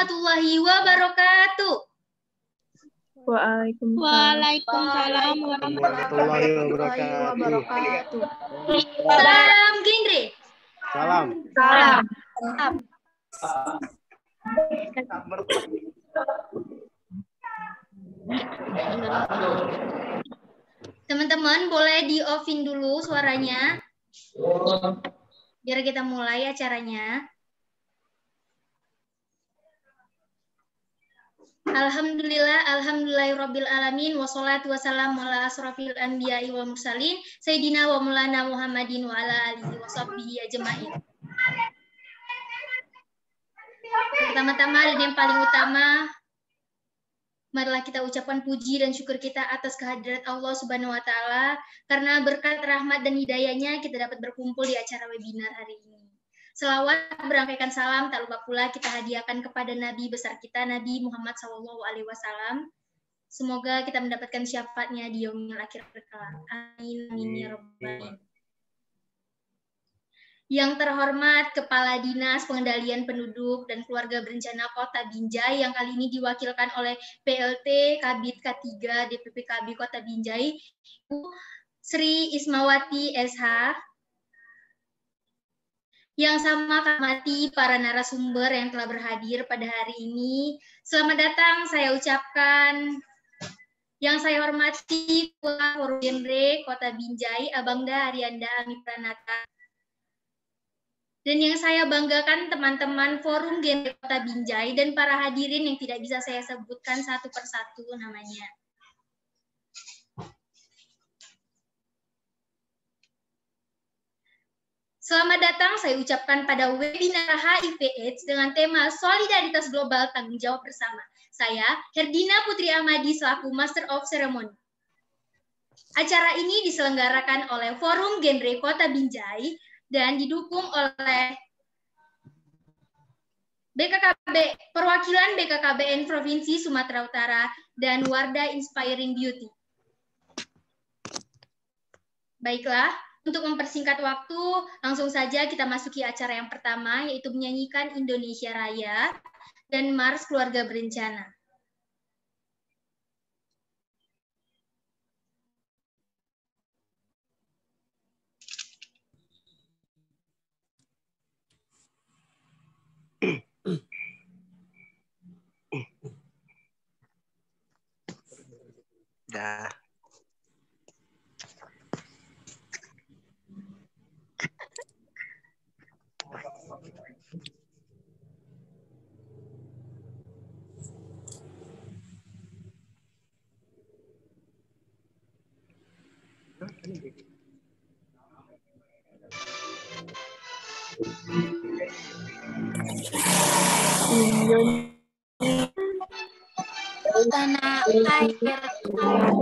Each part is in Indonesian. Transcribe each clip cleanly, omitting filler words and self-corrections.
warahmatullahi wabarakatuh. Waalaikumsalam warahmatullahi wabarakatuh. Salam genre. Salam. Teman-teman boleh di-off-in dulu suaranya. Biar kita mulai acaranya. Alhamdulillahirabbil alamin wassalatu wassalamu ala asrofil anbiya'i wal mursalin sayyidina wa maulana Muhammadin wa ala alihi washabbihi ajmain. Pertama-tama dan yang paling utama, marilah kita ucapkan puji dan syukur kita atas kehadirat Allah Subhanahu wa taala karena berkat rahmat dan hidayahnya kita dapat berkumpul di acara webinar hari ini. Selawat berangkaikan salam tak lupa pula kita hadiahkan kepada Nabi besar kita Nabi Muhammad SAW. Semoga kita mendapatkan syafaatnya di yaumil akhir kelak. Amin amin ya rabbal alamin. Yang terhormat Kepala Dinas Pengendalian Penduduk dan Keluarga Berencana Kota Binjai yang kali ini diwakilkan oleh PLT Kabid K3 DPPKB Kota Binjai, Ibu Sri Ismawati SH. Yang sama kami para narasumber yang telah berhadir pada hari ini. Selamat datang saya ucapkan. Yang saya hormati Ketua Forum Genre Kota Binjai, Abangda Arianda Ami Pranata. Dan yang saya banggakan teman-teman Forum Genre Kota Binjai dan para hadirin yang tidak bisa saya sebutkan satu persatu namanya. Selamat datang saya ucapkan pada webinar HIV/AIDS dengan tema Solidaritas Global Tanggung Jawab Bersama. Saya, Herdina Putri Ahmadi, selaku Master of Ceremony. Acara ini diselenggarakan oleh Forum Genre Kota Binjai dan didukung oleh Perwakilan BKKBN Provinsi Sumatera Utara dan Wardah Inspiring Beauty. Baiklah. Untuk mempersingkat waktu, langsung saja kita masuki acara yang pertama, yaitu menyanyikan Indonesia Raya dan Mars Keluarga Berencana. Dah. tanah air berdiri.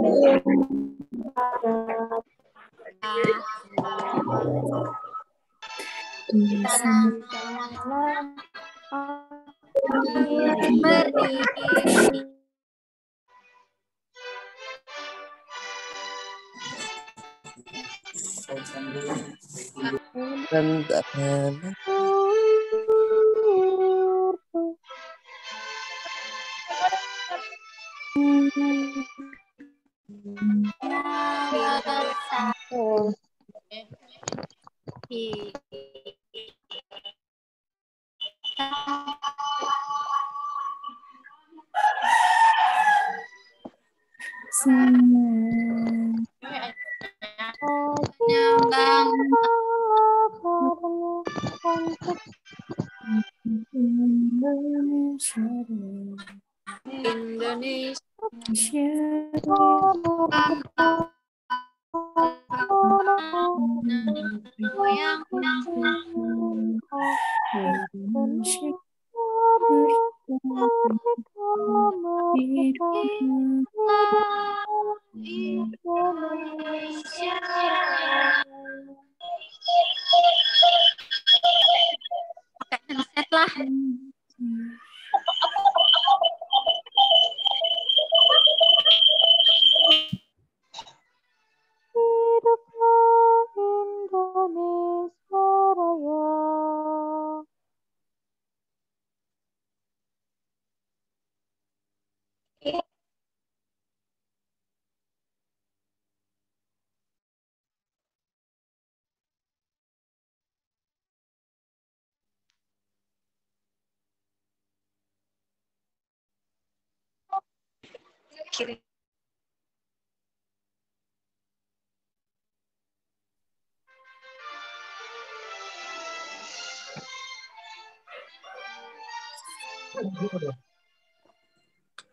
kiri.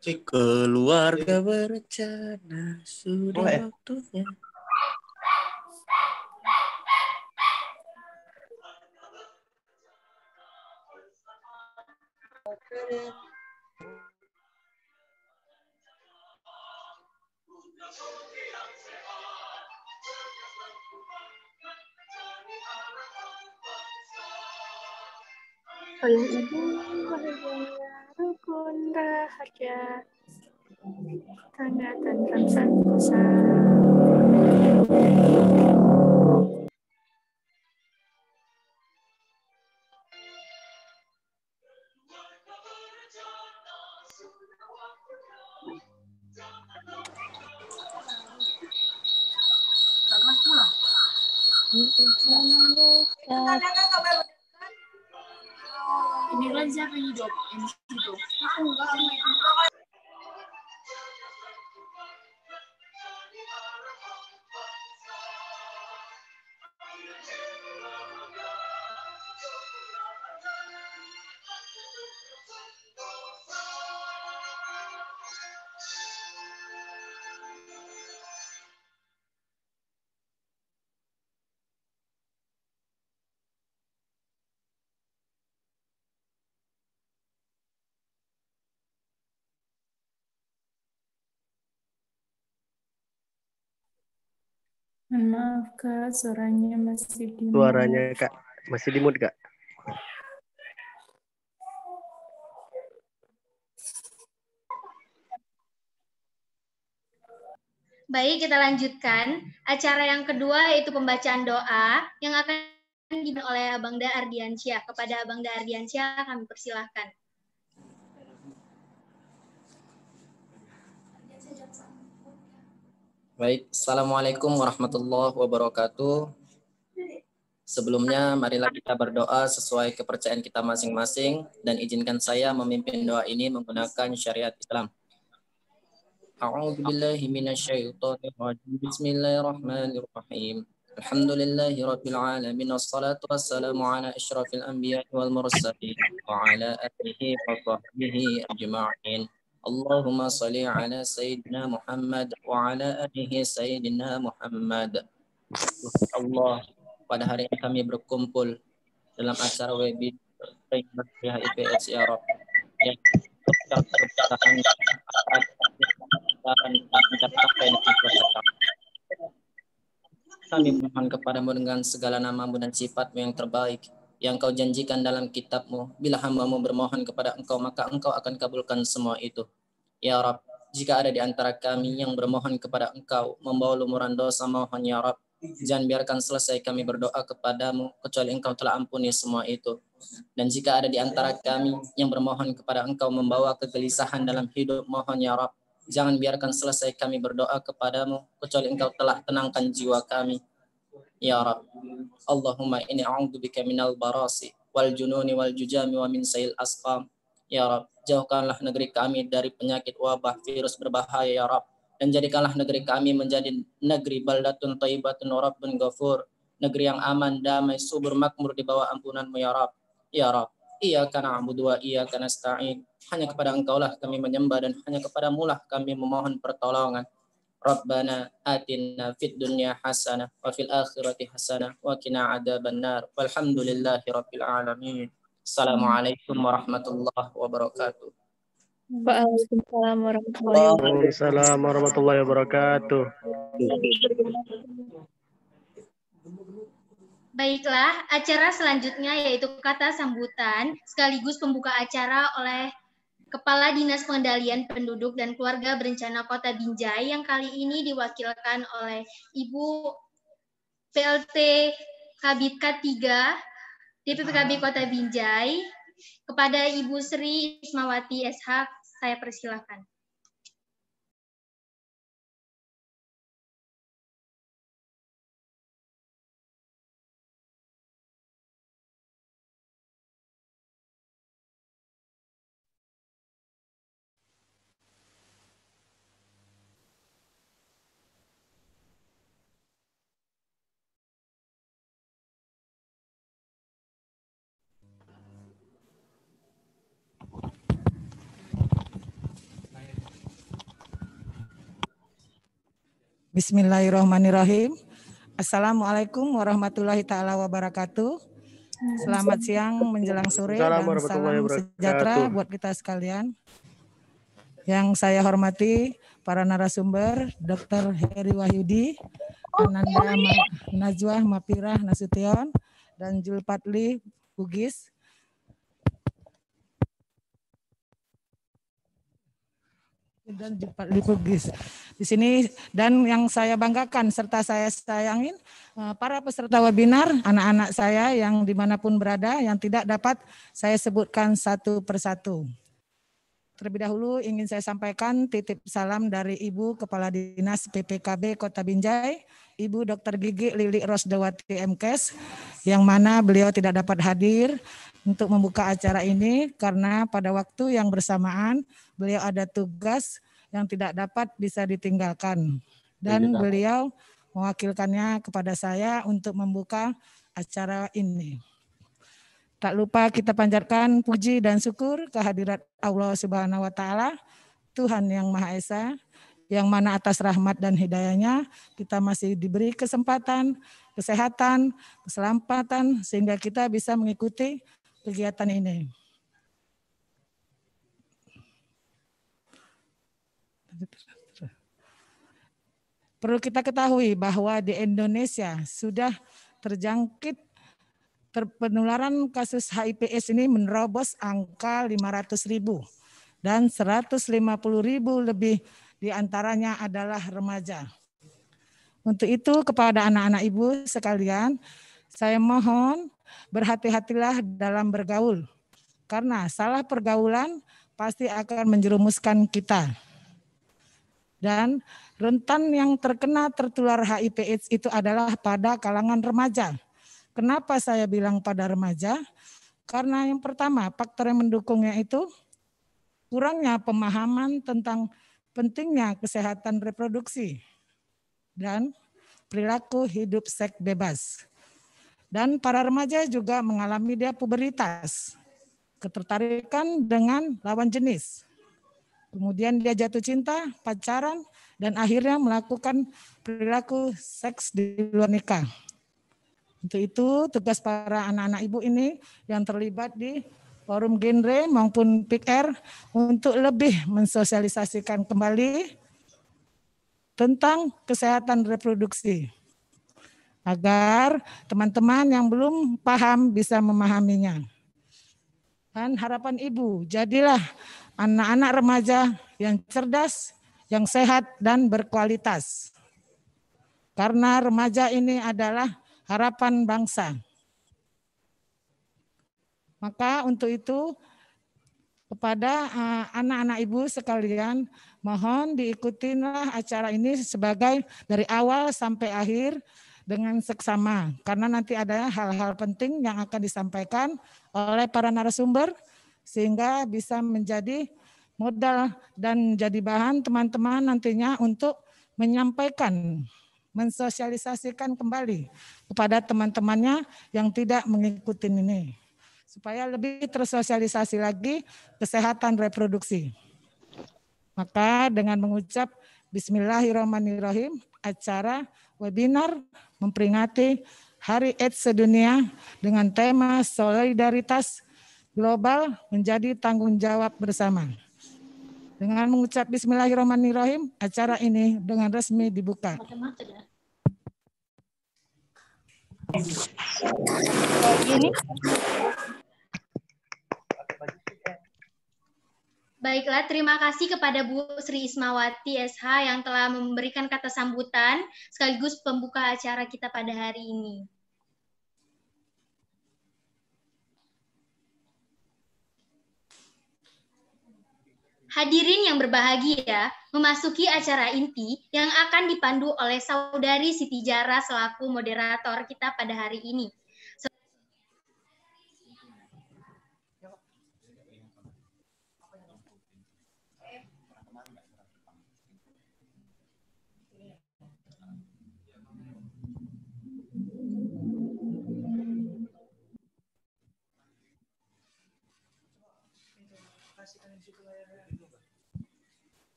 Si keluarga berencana sudah waktunya. Oleh ibu bahagia rukun rahasia, tanda tentram sentosa. Ini kan siapa yang hidup? Yang di situ. Maaf Kak, suaranya masih di Suaranya Kak masih di mute Kak. Baik, kita lanjutkan. Acara yang kedua yaitu pembacaan doa yang akan dipimpin oleh Abangda Ardiansyah. Kepada Abangda Ardiansyah kami persilahkan. Baik, Assalamualaikum warahmatullahi wabarakatuh. Sebelumnya, marilah kita berdoa sesuai kepercayaan kita masing-masing dan izinkan saya memimpin doa ini menggunakan syariat Islam. A'udzu billahi minasyaitonir rajim. Bismillahirrahmanirrahim. Alhamdulillahi rabbil alamin wassalatu wassalamu ala asyrafil anbiya'i wal mursalin wa ala alihi wa sahbihi ajma'in. Allahumma shalli ala sayyidina Muhammad wa ala alihi sayyidina Muhammad. Allah, pada hari ini kami berkumpul dalam acara webinar HIPS ya Rabb. Yang kami mohon kepadamu dengan segala nama-Mu dan sifat-Mu yang terbaik yang Kau janjikan dalam kitab-Mu. Bila hamba-Mu bermohon kepada Engkau, maka Engkau akan kabulkan semua itu. Ya Rabb, jika ada di antara kami yang bermohon kepada Engkau, membawa lumuran dosa, mohon ya Rabb, jangan biarkan selesai kami berdoa kepadamu, kecuali Engkau telah ampuni semua itu. Dan jika ada di antara kami yang bermohon kepada Engkau membawa kegelisahan dalam hidup, mohon ya Rabb, jangan biarkan selesai kami berdoa kepadamu, kecuali Engkau telah tenangkan jiwa kami. Ya Rabb, Allahumma inni a'udzubika minal barasi wal jununi wal jujami wa min sayil asqam. Ya Rabb, jauhkanlah negeri kami dari penyakit wabah virus berbahaya ya Rabb, dan jadikanlah negeri kami menjadi negeri baldatun thayyibatun rabbun ghafur, negeri yang aman, damai, subur, makmur di bawah ampunan-Mu ya Rabb. Ya Rabb, iyyaka na'budu wa iyyaka nasta'in. Hanya kepada Engkaulah kami menyembah dan hanya kepadamu lah kami memohon pertolongan. Rabbana atina fid dunya hasanah wa fil akhirati hasanah wa qina adzabannar. Walhamdulillahi rabbil alamin. Assalamualaikum warahmatullahi wabarakatuh. Waalaikumsalam warahmatullahi wabarakatuh. Waalaikumsalam warahmatullahi wabarakatuh. Baiklah, acara selanjutnya yaitu kata sambutan sekaligus pembuka acara oleh Kepala Dinas Pengendalian Penduduk dan Keluarga Berencana Kota Binjai yang kali ini diwakilkan oleh Ibu PLT Kabid K3 DPPKB Kota Binjai. Kepada Ibu Sri Ismawati SH, saya persilakan. Bismillahirrahmanirrahim. Assalamualaikum warahmatullahi taala wabarakatuh. Selamat siang menjelang sore dan salam sejahtera buat kita sekalian. Yang saya hormati para narasumber, Dr. Heri Wahyudi, Ananda Najwa Mapirah Nasution, dan Julpatli Bugis. Dan Julpatli Bugis di sini, dan yang saya banggakan serta saya sayangin para peserta webinar, anak-anak saya yang dimanapun berada, yang tidak dapat saya sebutkan satu persatu. Terlebih dahulu ingin saya sampaikan titip salam dari Ibu Kepala Dinas PPKB Kota Binjai, Ibu Dr. Gigi Lili Rosdawati MKes, yang mana beliau tidak dapat hadir untuk membuka acara ini karena pada waktu yang bersamaan beliau ada tugas yang tidak dapat bisa ditinggalkan. Dan beliau mewakilkannya kepada saya untuk membuka acara ini. Tak lupa kita panjatkan puji dan syukur kehadirat Allah Subhanahu wa taala, Tuhan yang Maha Esa, yang mana atas rahmat dan hidayahnya kita masih diberi kesempatan, kesehatan, keselamatan sehingga kita bisa mengikuti kegiatan ini. Perlu kita ketahui bahwa di Indonesia sudah terjangkit penularan kasus HIV/AIDS ini menerobos angka 500.000 dan 150.000 lebih diantaranya adalah remaja. Untuk itu kepada anak-anak ibu sekalian, saya mohon berhati-hatilah dalam bergaul karena salah pergaulan pasti akan menjerumuskan kita. Dan rentan yang terkena tertular HIV/AIDS itu adalah pada kalangan remaja. Kenapa saya bilang pada remaja? Karena yang pertama, faktor yang mendukungnya itu kurangnya pemahaman tentang pentingnya kesehatan reproduksi dan perilaku hidup seks bebas. Dan para remaja juga mengalami dia pubertas, ketertarikan dengan lawan jenis. Kemudian dia jatuh cinta, pacaran, dan akhirnya melakukan perilaku seks di luar nikah. Untuk itu tugas para anak-anak ibu ini yang terlibat di forum genre maupun PIKR untuk lebih mensosialisasikan kembali tentang kesehatan reproduksi agar teman-teman yang belum paham bisa memahaminya. Dan harapan ibu, jadilah anak-anak remaja yang cerdas, yang sehat dan berkualitas. Karena remaja ini adalah harapan bangsa. Maka untuk itu kepada anak-anak ibu sekalian, mohon diikutilah acara ini sebagai dari awal sampai akhir dengan seksama. Karena nanti ada hal-hal penting yang akan disampaikan oleh para narasumber sehingga bisa menjadi modal dan jadi bahan teman-teman nantinya untuk menyampaikan, mensosialisasikan kembali kepada teman-temannya yang tidak mengikuti ini. Supaya lebih tersosialisasi lagi kesehatan reproduksi. Maka dengan mengucap Bismillahirrahmanirrahim, acara webinar memperingati Hari AIDS Sedunia dengan tema Solidaritas Global menjadi tanggung jawab bersama. Dengan mengucap Bismillahirrahmanirrahim, acara ini dengan resmi dibuka. Baiklah, terima kasih kepada Bu Sri Ismawati SH yang telah memberikan kata sambutan sekaligus pembuka acara kita pada hari ini. Hadirin yang berbahagia, memasuki acara inti yang akan dipandu oleh Saudari Siti Jara selaku moderator kita pada hari ini.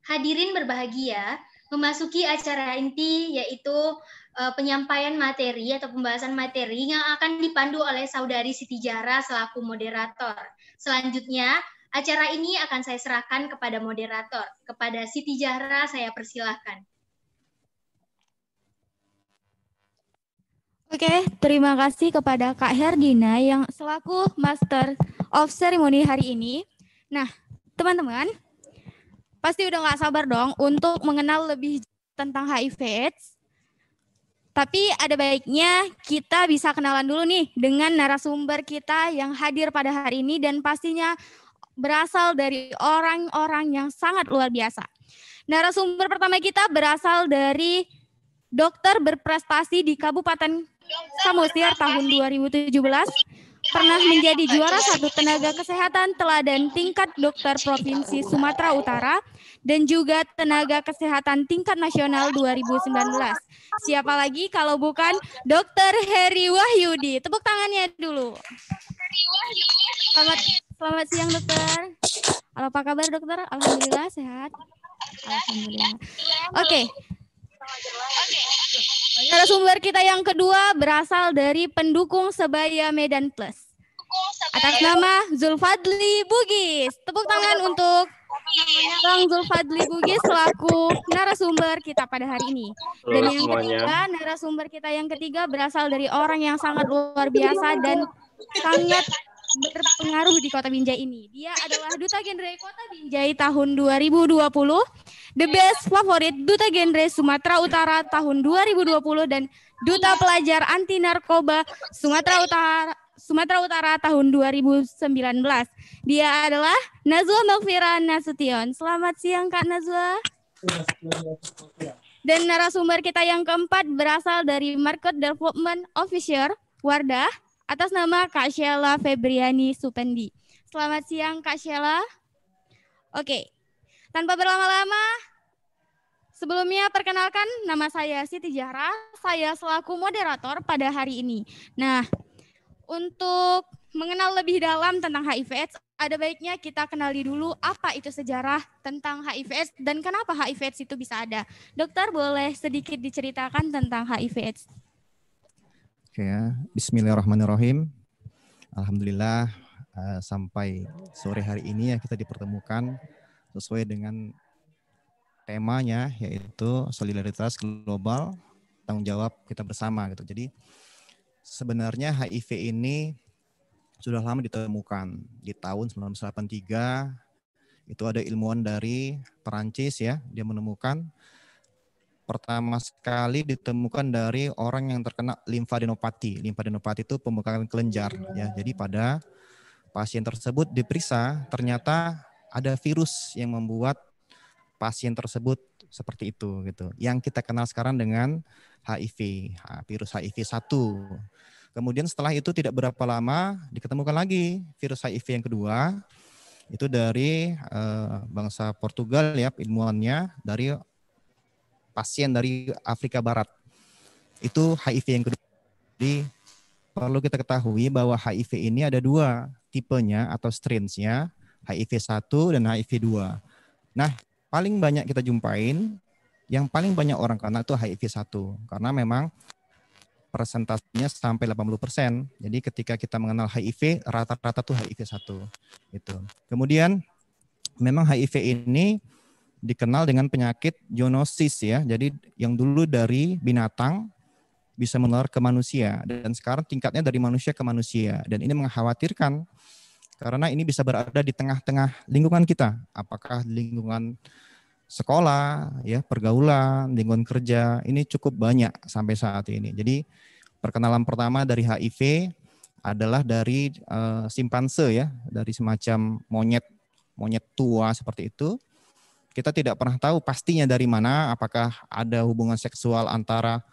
Hadirin berbahagia, memasuki acara inti yaitu penyampaian materi atau pembahasan materi yang akan dipandu oleh Saudari Siti Zahra selaku moderator. Selanjutnya, acara ini akan saya serahkan kepada moderator. Kepada Siti Zahra, saya persilahkan. Oke, terima kasih kepada Kak Herdina yang selaku Master of Ceremony hari ini. Nah, teman-teman, pasti udah nggak sabar dong untuk mengenal lebih tentang HIV/AIDS. Tapi ada baiknya kita bisa kenalan dulu nih dengan narasumber kita yang hadir pada hari ini dan pastinya berasal dari orang-orang yang sangat luar biasa. Narasumber pertama kita berasal dari dokter berprestasi di Kabupaten Samosir tahun 2017, pernah menjadi juara 1 tenaga kesehatan teladan tingkat dokter Provinsi Sumatera Utara dan juga tenaga kesehatan tingkat nasional 2019. Siapa lagi kalau bukan Dr. Heri Wahyudi? Tepuk tangannya dulu. Selamat siang dokter. Apa kabar dokter? Alhamdulillah sehat. Alhamdulillah. Oke. Narasumber kita yang kedua berasal dari pendukung Sebaya Medan Plus. Atas nama Zulfadli Bugis. Tepuk tangan untuk Bang Zulfadli Bugis selaku narasumber kita pada hari ini. Dan yang ketiga, narasumber kita yang ketiga berasal dari orang yang sangat luar biasa dan sangat berpengaruh di Kota Binjai ini. Dia adalah Duta Genre Kota Binjai tahun 2020, The Best Favorit Duta Genre Sumatera Utara tahun 2020, dan Duta Pelajar Anti Narkoba Sumatera Utara tahun 2019. Dia adalah Nazwa Melvira Nasution. Selamat siang Kak Nazwa. Dan narasumber kita yang keempat berasal dari Market Development Officer Wardah atas nama Kak Sheila Febriani Supendi. Selamat siang Kak Sheila. Oke, tanpa berlama-lama, sebelumnya perkenalkan nama saya Siti Zahra. Saya selaku moderator pada hari ini. Nah, untuk mengenal lebih dalam tentang HIV/AIDS, ada baiknya kita kenali dulu apa itu sejarah tentang HIV/AIDS dan kenapa HIV/AIDS itu bisa ada. Dokter, boleh sedikit diceritakan tentang HIV/AIDS? Oke ya, bismillahirrahmanirrahim. Alhamdulillah sampai sore hari ini ya kita dipertemukan sesuai dengan temanya yaitu solidaritas global, tanggung jawab kita bersama gitu. Jadi sebenarnya HIV ini sudah lama ditemukan. Di tahun 1983 itu ada ilmuwan dari Perancis ya, dia menemukan pertama sekali ditemukan dari orang yang terkena limfadenopati. Limfadenopati itu pembekakan kelenjar ya. Jadi pada pasien tersebut diperiksa ternyata ada virus yang membuat pasien tersebut seperti itu gitu. Yang kita kenal sekarang dengan HIV, virus HIV-1. Kemudian setelah itu tidak berapa lama diketemukan lagi virus HIV yang kedua. Itu dari bangsa Portugal ya, ilmuwannya dari pasien dari Afrika Barat. Itu HIV yang kedua. Jadi perlu kita ketahui bahwa HIV ini ada dua tipenya atau strains-nya, HIV-1 dan HIV-2. Nah, paling banyak kita jumpain, yang paling banyak orang kena itu HIV-1. Karena memang persentasenya sampai 80%. Jadi ketika kita mengenal HIV, rata-rata tuh HIV-1. Gitu. Kemudian memang HIV ini dikenal dengan penyakit zoonosis ya. Jadi yang dulu dari binatang bisa menular ke manusia dan sekarang tingkatnya dari manusia ke manusia, dan ini mengkhawatirkan karena ini bisa berada di tengah-tengah lingkungan kita, apakah lingkungan sekolah ya, pergaulan, lingkungan kerja, ini cukup banyak sampai saat ini. Jadi perkenalan pertama dari HIV adalah dari simpanse ya, dari semacam monyet tua seperti itu. Kita tidak pernah tahu pastinya dari mana, apakah ada hubungan seksual antara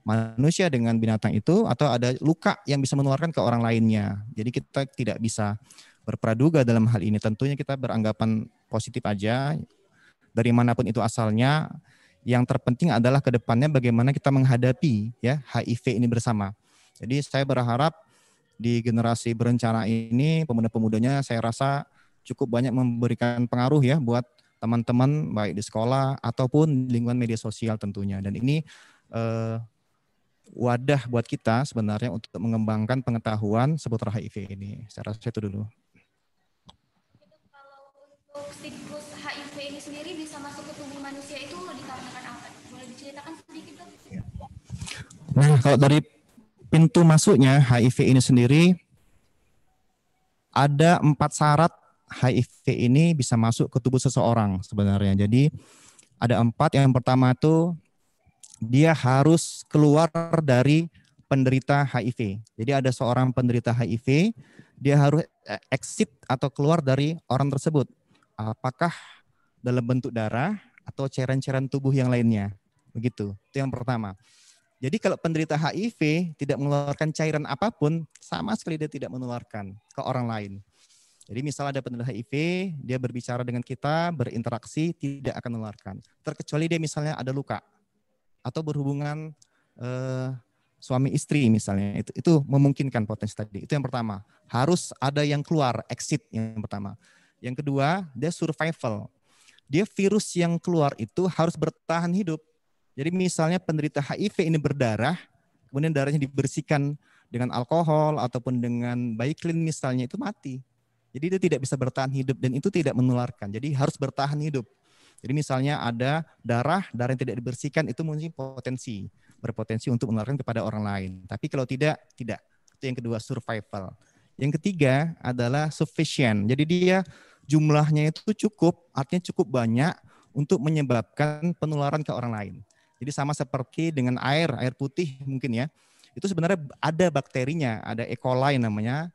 manusia dengan binatang itu atau ada luka yang bisa menularkan ke orang lainnya. Jadi kita tidak bisa berpraduga dalam hal ini. Tentunya kita beranggapan positif aja. dari manapun itu asalnya. Yang terpenting adalah ke depannya bagaimana kita menghadapi ya HIV ini bersama. Jadi saya berharap di generasi berencana ini, pemuda-pemudanya saya rasa cukup banyak memberikan pengaruh ya buat teman-teman baik di sekolah ataupun di lingkungan media sosial tentunya. Dan ini wadah buat kita sebenarnya untuk mengembangkan pengetahuan seputar HIV ini. Saya rasa itu dulu. Kalau untuk siklus HIV ini sendiri bisa masuk ke tubuh manusia itu dikarenakan apa? Boleh diceritakan sedikit dong? Nah, kalau dari pintu masuknya HIV ini sendiri ada 4 syarat HIV ini bisa masuk ke tubuh seseorang sebenarnya. Jadi ada 4. Yang pertama itu dia harus keluar dari penderita HIV. Jadi ada seorang penderita HIV, dia harus exit atau keluar dari orang tersebut. Apakah dalam bentuk darah atau cairan-cairan tubuh yang lainnya. Begitu, itu yang pertama. Jadi kalau penderita HIV tidak mengeluarkan cairan apapun, sama sekali dia tidak menularkan ke orang lain. Jadi misalnya ada penderita HIV, dia berbicara dengan kita, berinteraksi, tidak akan menularkan. Terkecuali dia misalnya ada luka atau berhubungan suami istri misalnya, itu memungkinkan potensi tadi. Itu yang pertama. Harus ada yang keluar, exit yang pertama. Yang kedua, dia survival. Dia virus yang keluar itu harus bertahan hidup. Jadi misalnya penderita HIV ini berdarah, kemudian darahnya dibersihkan dengan alkohol ataupun dengan baiklin misalnya, itu mati. Jadi dia tidak bisa bertahan hidup dan itu tidak menularkan. Jadi harus bertahan hidup. Jadi misalnya ada darah yang tidak dibersihkan, itu mungkin berpotensi untuk menularkan kepada orang lain. Tapi kalau tidak. Itu yang kedua, survival. Yang ketiga adalah sufficient. Jadi dia jumlahnya itu cukup, artinya cukup banyak untuk menyebabkan penularan ke orang lain. Jadi sama seperti dengan air putih mungkin ya. Itu sebenarnya ada bakterinya, ada E. coli namanya.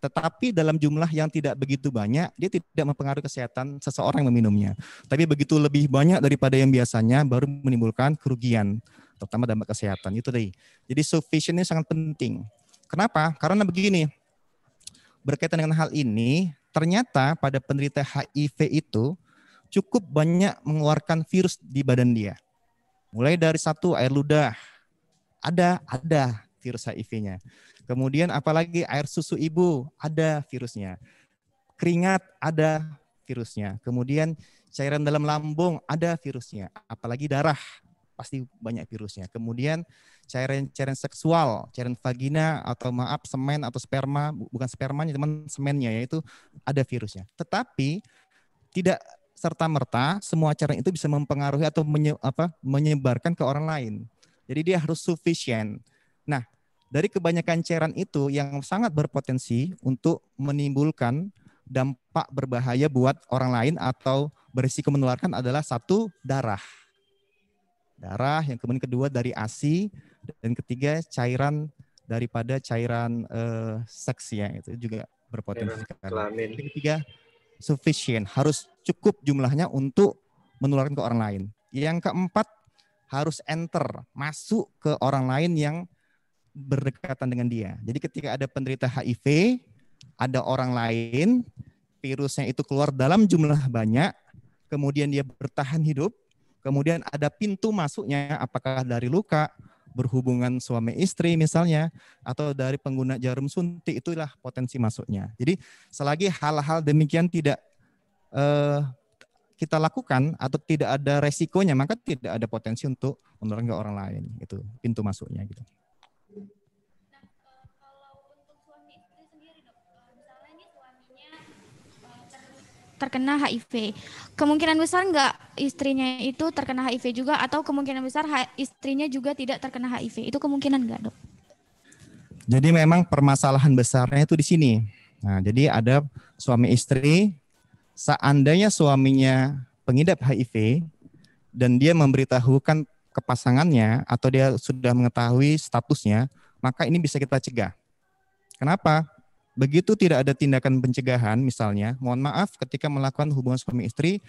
Tetapi dalam jumlah yang tidak begitu banyak, dia tidak mempengaruhi kesehatan seseorang yang meminumnya. Tapi begitu lebih banyak daripada yang biasanya, baru menimbulkan kerugian, terutama dampak kesehatan. Itu tadi. Jadi sufficient ini sangat penting. Kenapa? Karena begini, berkaitan dengan hal ini, ternyata pada penderita HIV itu cukup banyak mengeluarkan virus di badan dia. Mulai dari satu, air ludah, ada virus HIV-nya. Kemudian apalagi air susu ibu, ada virusnya. Keringat, ada virusnya. Kemudian cairan dalam lambung, ada virusnya. Apalagi darah, pasti banyak virusnya. Kemudian cairan seksual, cairan vagina atau semen atau sperma, bukan spermanya, teman semennya, yaitu ada virusnya. Tetapi tidak serta-merta semua cairan itu bisa mempengaruhi atau menyebarkan ke orang lain. Jadi dia harus sufficient. Nah, dari kebanyakan cairan itu yang sangat berpotensi untuk menimbulkan dampak berbahaya buat orang lain atau berisiko menularkan adalah satu, darah. Darah, yang kemudian kedua dari ASI, dan ketiga cairan daripada cairan seks ya, itu juga berpotensi. Yang ketiga, sufficient, harus cukup jumlahnya untuk menularkan ke orang lain. Yang keempat, harus enter, masuk ke orang lain yang berdekatan dengan dia. Jadi ketika ada penderita HIV, ada orang lain, virusnya itu keluar dalam jumlah banyak, kemudian dia bertahan hidup, kemudian ada pintu masuknya, apakah dari luka, berhubungan suami istri misalnya, atau dari pengguna jarum suntik, itulah potensi masuknya. Jadi selagi hal-hal demikian tidak kita lakukan atau tidak ada resikonya, maka tidak ada potensi untuk menularkan ke orang lain. Itu pintu masuknya gitu. Terkena HIV, kemungkinan besar nggak istrinya itu terkena HIV juga, atau kemungkinan besar istrinya juga tidak terkena HIV? Itu kemungkinan nggak, Dok? Jadi memang permasalahan besarnya itu di sini. Nah, jadi ada suami istri, seandainya suaminya pengidap HIV dan dia memberitahukan ke pasangannya atau dia sudah mengetahui statusnya, maka ini bisa kita cegah. Kenapa? Begitu tidak ada tindakan pencegahan misalnya, mohon maaf ketika melakukan hubungan suami istri,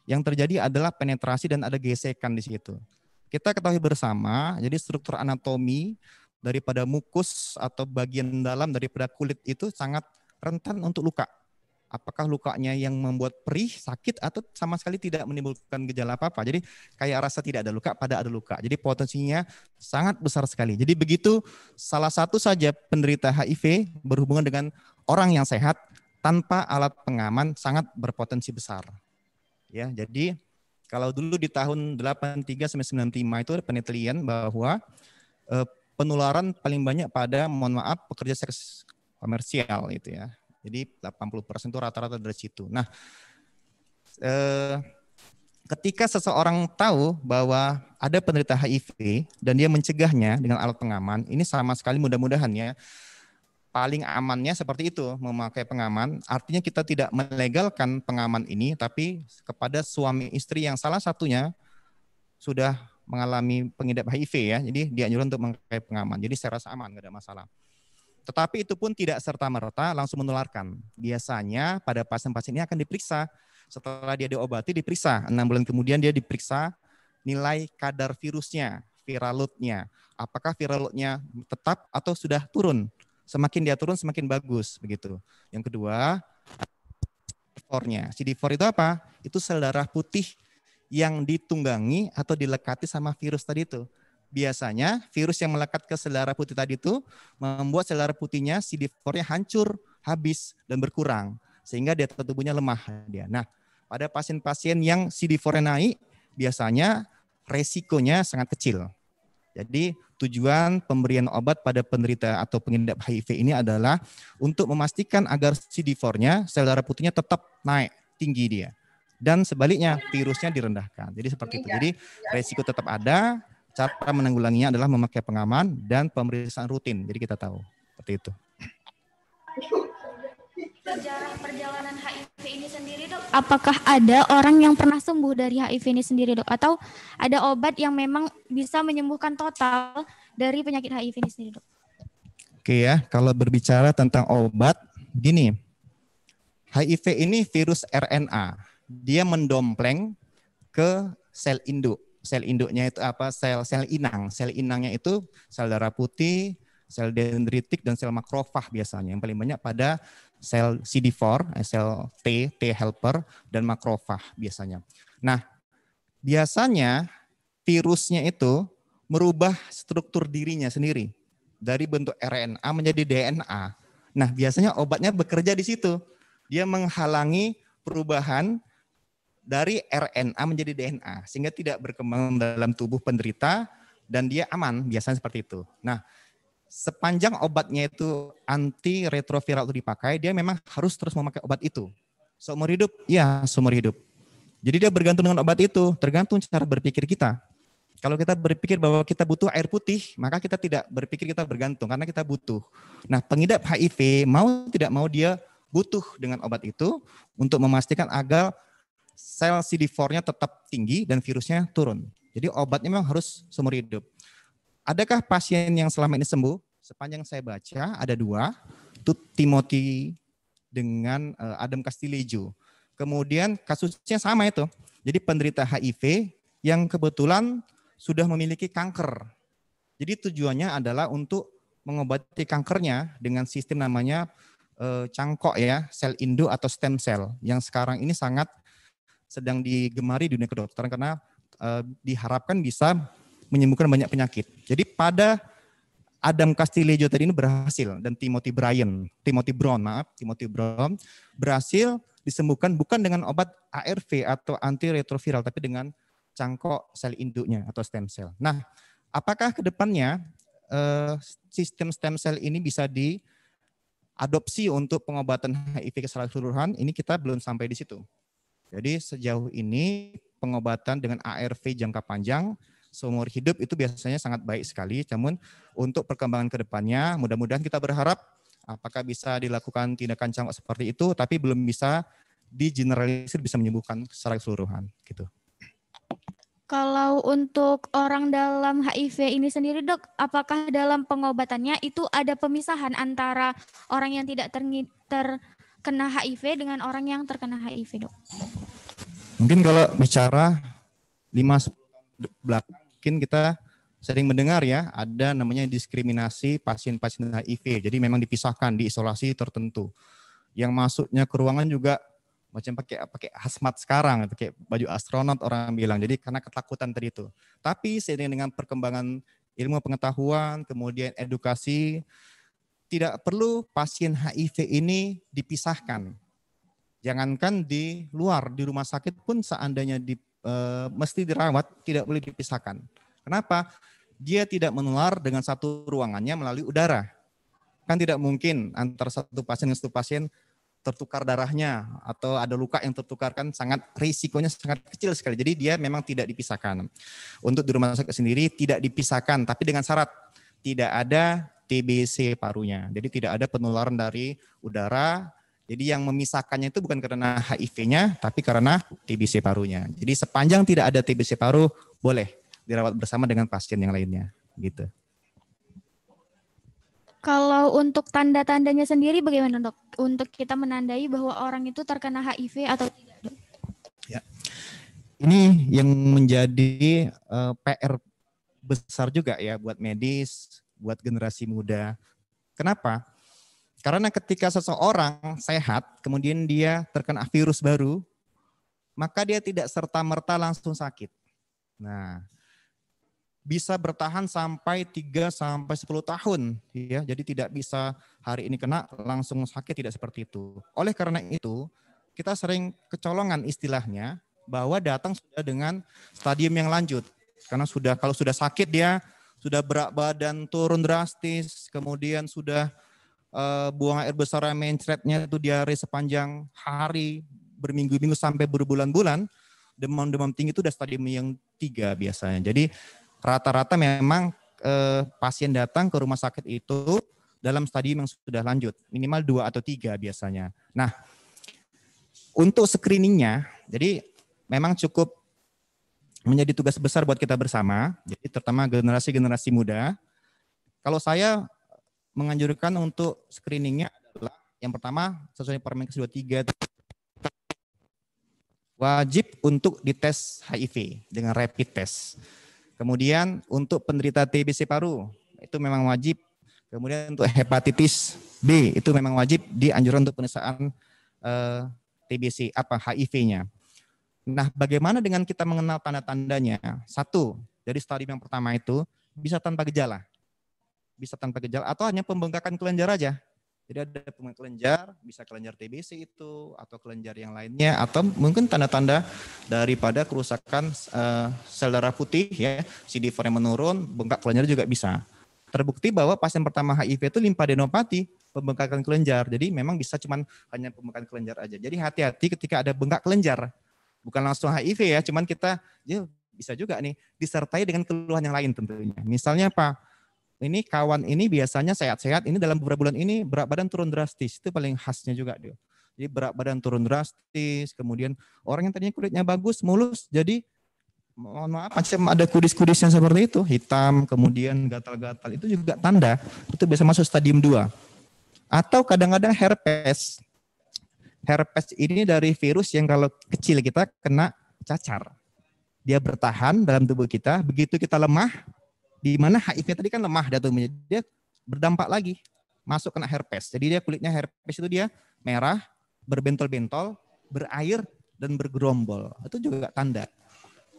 yang terjadi adalah penetrasi dan ada gesekan di situ. Kita ketahui bersama, jadi struktur anatomi daripada mukus atau bagian dalam daripada kulit itu sangat rentan untuk luka. apakah lukanya yang membuat perih, sakit, atau sama sekali tidak menimbulkan gejala apa-apa. Jadi kayak rasa tidak ada luka pada ada luka. Jadi potensinya sangat besar sekali. Jadi begitu salah satu saja penderita HIV berhubungan dengan orang yang sehat tanpa alat pengaman sangat berpotensi besar. Ya, jadi kalau dulu di tahun 83 sampai 95 itu ada penelitian bahwa penularan paling banyak pada, mohon maaf, pekerja seks komersial itu ya. Jadi 80% itu rata-rata dari situ. Nah, ketika seseorang tahu bahwa ada penderita HIV dan dia mencegahnya dengan alat pengaman, ini sama sekali mudah-mudahan ya, paling amannya seperti itu, memakai pengaman. Artinya kita tidak melegalkan pengaman ini, tapi kepada suami istri yang salah satunya sudah mengalami pengidap HIV ya, jadi dianjurkan untuk memakai pengaman. Jadi saya rasa aman, nggak ada masalah. Tetapi itu pun tidak serta-merta langsung menularkan. Biasanya pada pasien-pasien ini akan diperiksa. Setelah dia diobati, diperiksa. 6 bulan kemudian dia diperiksa nilai kadar virusnya, viral load-nya. Apakah viral load-nya tetap atau sudah turun? Semakin dia turun, semakin bagus. Begitu. Yang kedua, CD4-nya. CD4 itu apa? Itu sel darah putih yang ditunggangi atau dilekati sama virus tadi itu. Biasanya virus yang melekat ke sel darah putih tadi itu membuat sel darah putihnya CD4-nya hancur, habis, dan berkurang. Sehingga daya tahan tubuhnya lemah. Nah, pada pasien-pasien yang CD4-nya naik, biasanya resikonya sangat kecil. Jadi tujuan pemberian obat pada penderita atau pengidap HIV ini adalah untuk memastikan agar CD4-nya, sel darah putihnya tetap naik, tinggi dia. Dan sebaliknya virusnya direndahkan. Jadi seperti itu. Jadi resiko tetap ada. Cara menanggulanginya adalah memakai pengaman dan pemeriksaan rutin. Jadi kita tahu seperti itu. Sejarah perjalanan HIV ini sendiri, Dok, apakah ada orang yang pernah sembuh dari HIV ini sendiri, Dok? Atau ada obat yang memang bisa menyembuhkan total dari penyakit HIV ini sendiri, Dok? Oke ya, kalau berbicara tentang obat, gini. HIV ini virus RNA. Dia mendompleng ke sel induk. Sel induknya itu apa? Sel inang. Sel inangnya itu sel darah putih, sel dendritik, dan sel makrofag biasanya. Yang paling banyak pada sel CD4, sel T helper, dan makrofag biasanya. Nah, biasanya virusnya itu merubah struktur dirinya sendiri. Dari bentuk RNA menjadi DNA. Nah, biasanya obatnya bekerja di situ. Dia menghalangi perubahan dari RNA menjadi DNA, sehingga tidak berkembang dalam tubuh penderita dan dia aman, biasanya seperti itu. Nah, sepanjang obatnya itu anti-retroviral itu dipakai, dia memang harus terus memakai obat itu. Seumur hidup? Ya, seumur hidup. Jadi dia bergantung dengan obat itu, tergantung cara berpikir kita. Kalau kita berpikir bahwa kita butuh air putih, maka kita tidak berpikir kita bergantung, karena kita butuh. Nah, pengidap HIV, mau tidak mau dia butuh dengan obat itu untuk memastikan agar sel CD4-nya tetap tinggi dan virusnya turun. Jadi obatnya memang harus seumur hidup. Adakah pasien yang selama ini sembuh? Sepanjang saya baca ada 2, itu Timothy dengan Adam Castillejo. Kemudian kasusnya sama itu. Jadi penderita HIV yang kebetulan sudah memiliki kanker. Jadi tujuannya adalah untuk mengobati kankernya dengan sistem namanya cangkok ya, sel induk atau stem cell yang sekarang ini sangat sedang digemari di dunia kedokteran karena diharapkan bisa menyembuhkan banyak penyakit. Jadi pada Adam Castillejo tadi ini berhasil dan Timothy Brown berhasil disembuhkan bukan dengan obat ARV atau antiretroviral tapi dengan cangkok sel induknya atau stem cell. Nah, apakah ke depannya sistem stem cell ini bisa diadopsi untuk pengobatan HIV secara keseluruhan? Ini kita belum sampai di situ. Jadi sejauh ini pengobatan dengan ARV jangka panjang seumur hidup itu biasanya sangat baik sekali. Namun untuk perkembangan ke depannya mudah-mudahan kita berharap apakah bisa dilakukan tindakan cangkok seperti itu tapi belum bisa digeneralisir bisa menyembuhkan secara keseluruhan gitu. Kalau untuk orang dalam HIV ini sendiri, Dok, apakah dalam pengobatannya itu ada pemisahan antara orang yang tidak terkena HIV dengan orang yang terkena HIV, Dok? Mungkin kalau bicara 5-10 tahun belakang, mungkin kita sering mendengar ya, ada namanya diskriminasi pasien-pasien HIV. Jadi memang dipisahkan di isolasi tertentu. Yang masuknya ke ruangan juga macam pakai hazmat sekarang, pakai baju astronot orang bilang. Jadi karena ketakutan tadi itu. Tapi seiring dengan perkembangan ilmu pengetahuan, kemudian edukasi, tidak perlu pasien HIV ini dipisahkan. Jangankan di luar, di rumah sakit pun seandainya mesti dirawat, tidak boleh dipisahkan. Kenapa? Dia tidak menular dengan satu ruangannya melalui udara. Kan tidak mungkin antara satu pasien dengan satu pasien tertukar darahnya atau ada luka yang tertukar, kan sangat risikonya sangat kecil sekali. Jadi dia memang tidak dipisahkan. Untuk di rumah sakit sendiri tidak dipisahkan, tapi dengan syarat tidak ada TBC parunya. Jadi tidak ada penularan dari udara. Jadi yang memisahkannya itu bukan karena HIV-nya, tapi karena TBC parunya. Jadi sepanjang tidak ada TBC paru, boleh dirawat bersama dengan pasien yang lainnya. Gitu. Kalau untuk tanda-tandanya sendiri bagaimana, Dok? Untuk kita menandai bahwa orang itu terkena HIV atau tidak, Dok? Ya. Ini yang menjadi PR besar juga ya buat medis, buat generasi muda. Kenapa? Karena ketika seseorang sehat, kemudian dia terkena virus baru, maka dia tidak serta-merta langsung sakit. Nah, bisa bertahan sampai 3 sampai 10 tahun ya. Jadi tidak bisa hari ini kena langsung sakit, tidak seperti itu. Oleh karena itu, kita sering kecolongan istilahnya bahwa datang sudah dengan stadium yang lanjut. Karena kalau sudah sakit dia sudah berat badan turun drastis, kemudian sudah buang air besar yang mencretnya itu diare sepanjang hari, berminggu-minggu sampai berbulan-bulan, demam tinggi itu udah stadium yang 3 biasanya. Jadi rata-rata memang pasien datang ke rumah sakit itu dalam stadium yang sudah lanjut, minimal 2 atau 3 biasanya. Nah, untuk screeningnya, jadi memang cukup menjadi tugas besar buat kita bersama, jadi terutama generasi muda. Kalau saya menganjurkan untuk screeningnya adalah yang pertama sesuai Permenkes 23 wajib untuk dites HIV dengan rapid test. Kemudian untuk penderita TBC paru itu memang wajib. Kemudian untuk hepatitis B itu memang wajib dianjurkan untuk pemeriksaan TBC HIV-nya. Nah, bagaimana dengan kita mengenal tanda-tandanya? 1, dari stadium yang pertama itu bisa tanpa gejala. Bisa tanpa gejala atau hanya pembengkakan kelenjar aja. Jadi ada pembengkakan kelenjar, bisa kelenjar TBC itu atau kelenjar yang lainnya atau mungkin tanda-tanda daripada kerusakan sel darah putih ya, CD4 yang menurun, bengkak kelenjar juga bisa. Terbukti bahwa pasien pertama HIV itu limfadenopati, pembengkakan kelenjar. Jadi memang bisa cuman hanya pembengkakan kelenjar aja. Jadi hati-hati ketika ada bengkak kelenjar. Bukan langsung HIV ya, cuman kita ya bisa juga nih disertai dengan keluhan yang lain tentunya. Misalnya apa? Ini kawan ini biasanya sehat-sehat, ini dalam beberapa bulan ini berat badan turun drastis, itu paling khasnya juga dia. Jadi berat badan turun drastis, kemudian orang yang tadinya kulitnya bagus, mulus, jadi mohon maaf macam ada kudis-kudisnya seperti itu, hitam, kemudian gatal-gatal, itu juga tanda, itu biasa masuk stadium 2. Atau kadang-kadang herpes. Herpes ini dari virus yang kalau kecil kita kena cacar. Dia bertahan dalam tubuh kita, begitu kita lemah, di mana HIV tadi kan lemah dia berdampak lagi masuk kena herpes. Jadi dia kulitnya herpes itu dia merah, berbentol-bentol, berair dan bergerombol. Itu juga tanda.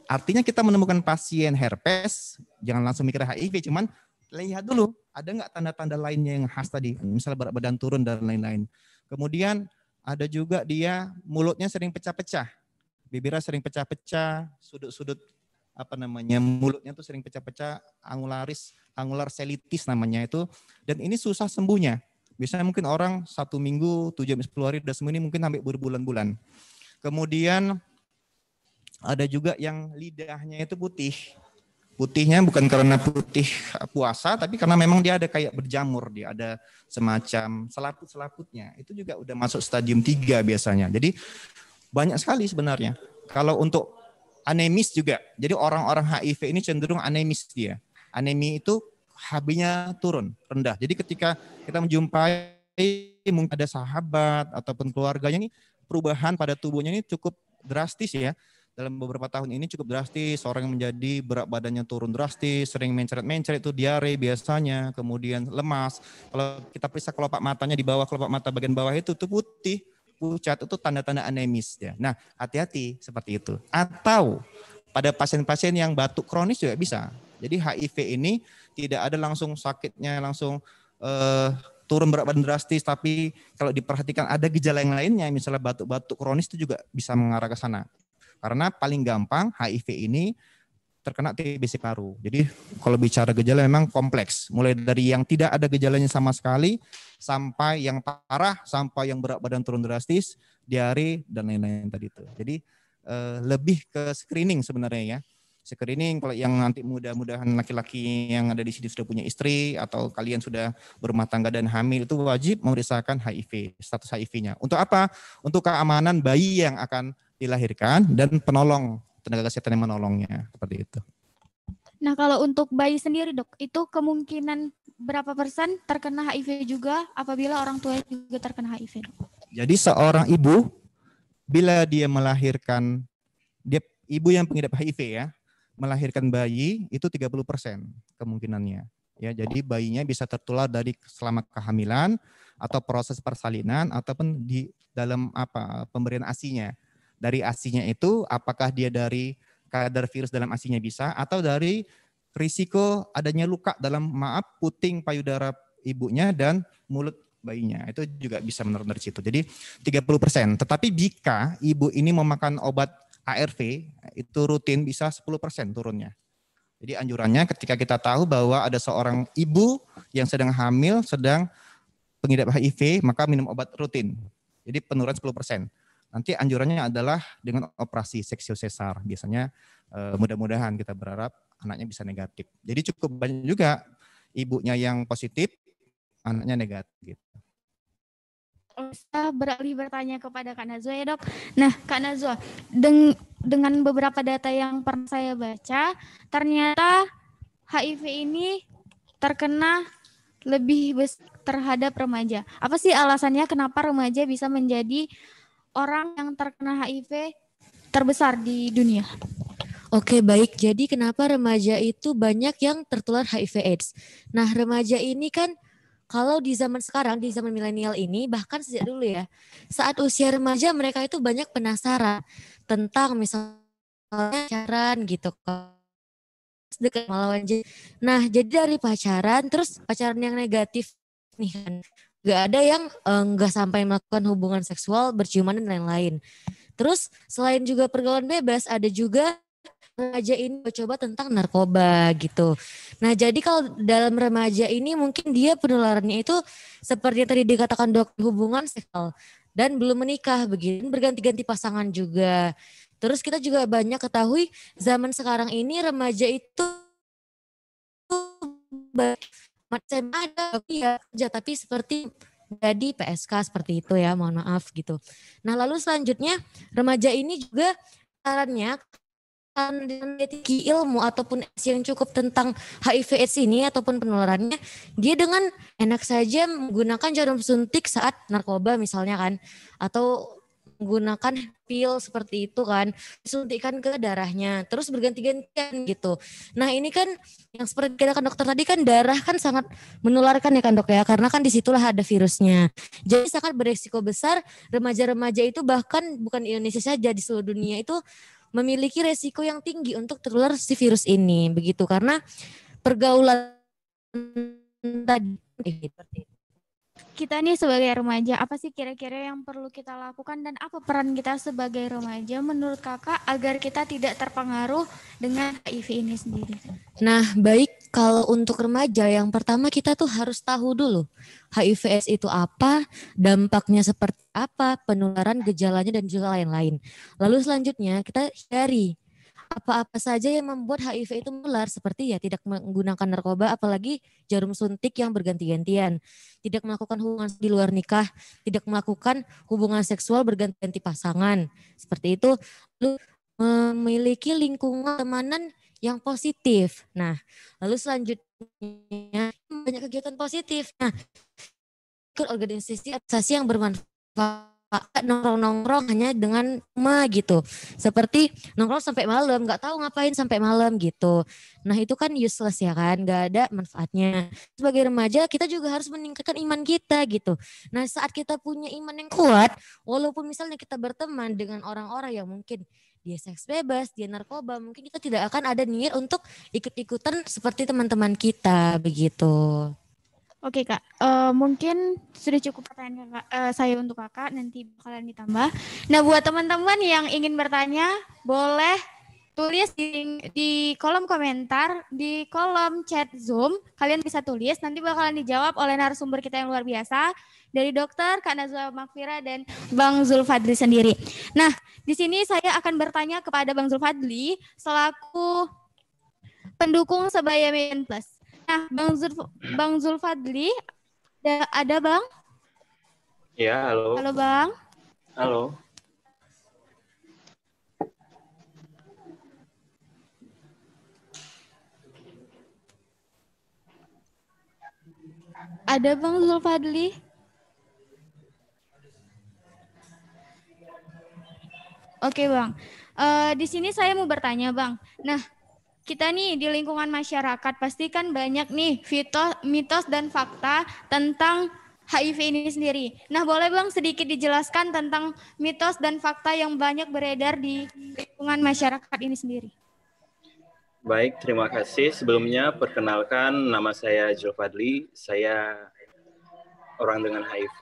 Artinya kita menemukan pasien herpes, jangan langsung mikir HIV, cuman lihat dulu ada nggak tanda-tanda lainnya yang khas tadi, misalnya berat badan turun dan lain-lain. Kemudian ada juga dia mulutnya sering pecah-pecah, bibirnya sering pecah-pecah, sudut-sudut mulutnya tuh sering pecah-pecah, angular selitis namanya itu, dan ini susah sembuhnya. Biasanya mungkin orang 1 minggu, 7-10 hari udah sembuh, ini mungkin sampai berbulan-bulan. Kemudian ada juga yang lidahnya itu putih. Putihnya bukan karena putih puasa, tapi karena memang dia ada kayak berjamur, dia ada semacam selaput-selaputnya. Itu juga udah masuk stadium 3 biasanya. Jadi banyak sekali sebenarnya. Kalau untuk anemis juga. Jadi orang-orang HIV ini cenderung anemis dia. Anemi itu HB-nya turun, rendah. Jadi ketika kita menjumpai mungkin ada sahabat ataupun keluarganya ini perubahan pada tubuhnya ini cukup drastis ya. dalam beberapa tahun ini cukup drastis. Orang yang menjadi berat badannya turun drastis, sering mencret-mencret itu diare biasanya, kemudian lemas. Kalau kita periksa kelopak matanya di bawah, kelopak mata bagian bawah itu tuh putih, pucat, itu tanda-tanda anemis ya. Nah, hati-hati seperti itu. Atau pada pasien-pasien yang batuk kronis juga bisa. Jadi HIV ini tidak ada langsung sakitnya langsung turun berat badan drastis, tapi kalau diperhatikan ada gejala yang lainnya, misalnya batuk-batuk kronis itu juga bisa mengarah ke sana. Karena paling gampang HIV ini terkena TBC paru. Jadi kalau bicara gejala memang kompleks. Mulai dari yang tidak ada gejalanya sama sekali, sampai yang parah, sampai yang berat badan turun drastis, diare, dan lain-lain tadi itu. Jadi lebih ke screening sebenarnya ya. Screening kalau yang nanti mudah-mudahan laki-laki yang ada di sini sudah punya istri atau kalian sudah berumah tangga dan hamil itu wajib memeriksakan HIV, status HIV-nya. Untuk apa? Untuk keamanan bayi yang akan dilahirkan dan penolong, tenaga kesehatan yang menolongnya, seperti itu. Nah, kalau untuk bayi sendiri, Dok, itu kemungkinan berapa persen terkena HIV juga apabila orang tua juga terkena HIV, Dok? Jadi seorang ibu bila dia melahirkan, ibu yang pengidap HIV ya, melahirkan bayi itu 30% kemungkinannya. Ya, jadi bayinya bisa tertular dari selama kehamilan atau proses persalinan ataupun di dalam pemberian ASI-nya. Dari ASI-nya itu apakah dia dari kadar virus dalam ASI-nya bisa atau dari risiko adanya luka dalam puting payudara ibunya dan mulut bayinya. Itu juga bisa menurun dari situ. Jadi 30%. Tetapi jika ibu ini memakan obat ARV itu rutin bisa 10% turunnya. Jadi anjurannya ketika kita tahu bahwa ada seorang ibu yang sedang hamil, sedang pengidap HIV, maka minum obat rutin. Jadi penurunan 10%. Nanti anjurannya adalah dengan operasi seksio sesar. Biasanya mudah-mudahan kita berharap anaknya bisa negatif. Jadi cukup banyak juga ibunya yang positif, anaknya negatif. Saya beralih bertanya kepada Kak Najwa ya, Dok. Nah, Kak Najwa, dengan beberapa data yang pernah saya baca, ternyata HIV ini terkena lebih besar terhadap remaja. Apa sih alasannya kenapa remaja bisa menjadi orang yang terkena HIV terbesar di dunia? Oke, baik. Jadi kenapa remaja itu banyak yang tertular HIV AIDS? Nah, remaja ini kan kalau di zaman sekarang, di zaman milenial ini, bahkan sejak dulu ya, saat usia remaja mereka itu banyak penasaran tentang misalnya pacaran gitu kan. Dekat melawan. Nah, jadi dari pacaran, terus pacaran yang negatif nih kan, gak ada yang nggak sampai melakukan hubungan seksual, berciuman dan lain-lain. Terus selain juga pergaulan bebas, ada juga remaja ini coba tentang narkoba gitu. Nah, jadi kalau dalam remaja ini mungkin dia penularannya itu seperti yang tadi dikatakan dok, hubungan seksual dan belum menikah, begitu berganti-ganti pasangan juga. Terus kita juga banyak ketahui zaman sekarang ini remaja itu ada kerja tapi seperti jadi PSK seperti itu ya, mohon maaf gitu. Nah, lalu selanjutnya remaja ini juga sarannya memiliki ilmu ataupun yang cukup tentang HIV/AIDS ini ataupun penularannya, dia dengan enak saja menggunakan jarum suntik saat narkoba misalnya kan, atau menggunakan pil seperti itu kan, disuntikkan ke darahnya, terus berganti-gantian gitu. Nah ini kan yang seperti katakan dokter tadi kan, darah kan sangat menularkan ya kan dok ya, karena kan disitulah ada virusnya. Jadi sangat beresiko besar remaja-remaja itu, bahkan bukan di Indonesia saja, di seluruh dunia itu memiliki resiko yang tinggi untuk tertular si virus ini, begitu, karena pergaulan tadi. Kita nih sebagai remaja, apa sih kira-kira yang perlu kita lakukan dan apa peran kita sebagai remaja menurut kakak agar kita tidak terpengaruh dengan HIV ini sendiri? Nah baik, kalau untuk remaja yang pertama kita tuh harus tahu dulu HIV/AIDS itu apa, dampaknya seperti apa, penularan, gejalanya dan juga lain-lain. Lalu selanjutnya kita hindari apa-apa saja yang membuat HIV itu menular, seperti ya tidak menggunakan narkoba, apalagi jarum suntik yang berganti-gantian, tidak melakukan hubungan di luar nikah, tidak melakukan hubungan seksual berganti-ganti pasangan, seperti itu. Lalu memiliki lingkungan temanan yang positif. Nah, lalu selanjutnya banyak kegiatan positif. Nah, ikut organisasi yang bermanfaat nongkrong-nongkrong hanya dengan gitu. Seperti nongkrong sampai malam, nggak tahu ngapain sampai malam gitu. Nah itu kan useless ya kan, nggak ada manfaatnya. Sebagai remaja kita juga harus meningkatkan iman kita gitu. Nah saat kita punya iman yang kuat, walaupun misalnya kita berteman dengan orang-orang yang mungkin dia seks bebas, dia narkoba, mungkin kita tidak akan ada niat untuk ikut-ikutan seperti teman-teman kita begitu. Oke Kak, mungkin sudah cukup pertanyaan saya untuk Kakak, nanti bakalan ditambah. Nah buat teman-teman yang ingin bertanya, boleh tulis di kolom komentar, di kolom chat Zoom, kalian bisa tulis, nanti bakalan dijawab oleh narasumber kita yang luar biasa, dari Dokter, Kak Nazwa Makfira, dan Bang Zulfadli sendiri. Nah, di sini saya akan bertanya kepada Bang Zulfadli, selaku pendukung Sebaya Medan Plus. Nah, Bang Zulfadli, ada Bang? Ya, halo. Halo Bang. Halo. Ada Bang Zulfadli? Oke Bang, di sini saya mau bertanya Bang. Nah, kita nih di lingkungan masyarakat pasti kan banyak nih mitos dan fakta tentang HIV ini sendiri. Nah, boleh Bang sedikit dijelaskan tentang mitos dan fakta yang banyak beredar di lingkungan masyarakat ini sendiri? Baik, terima kasih. Sebelumnya perkenalkan, nama saya Zulfadli. Saya orang dengan HIV.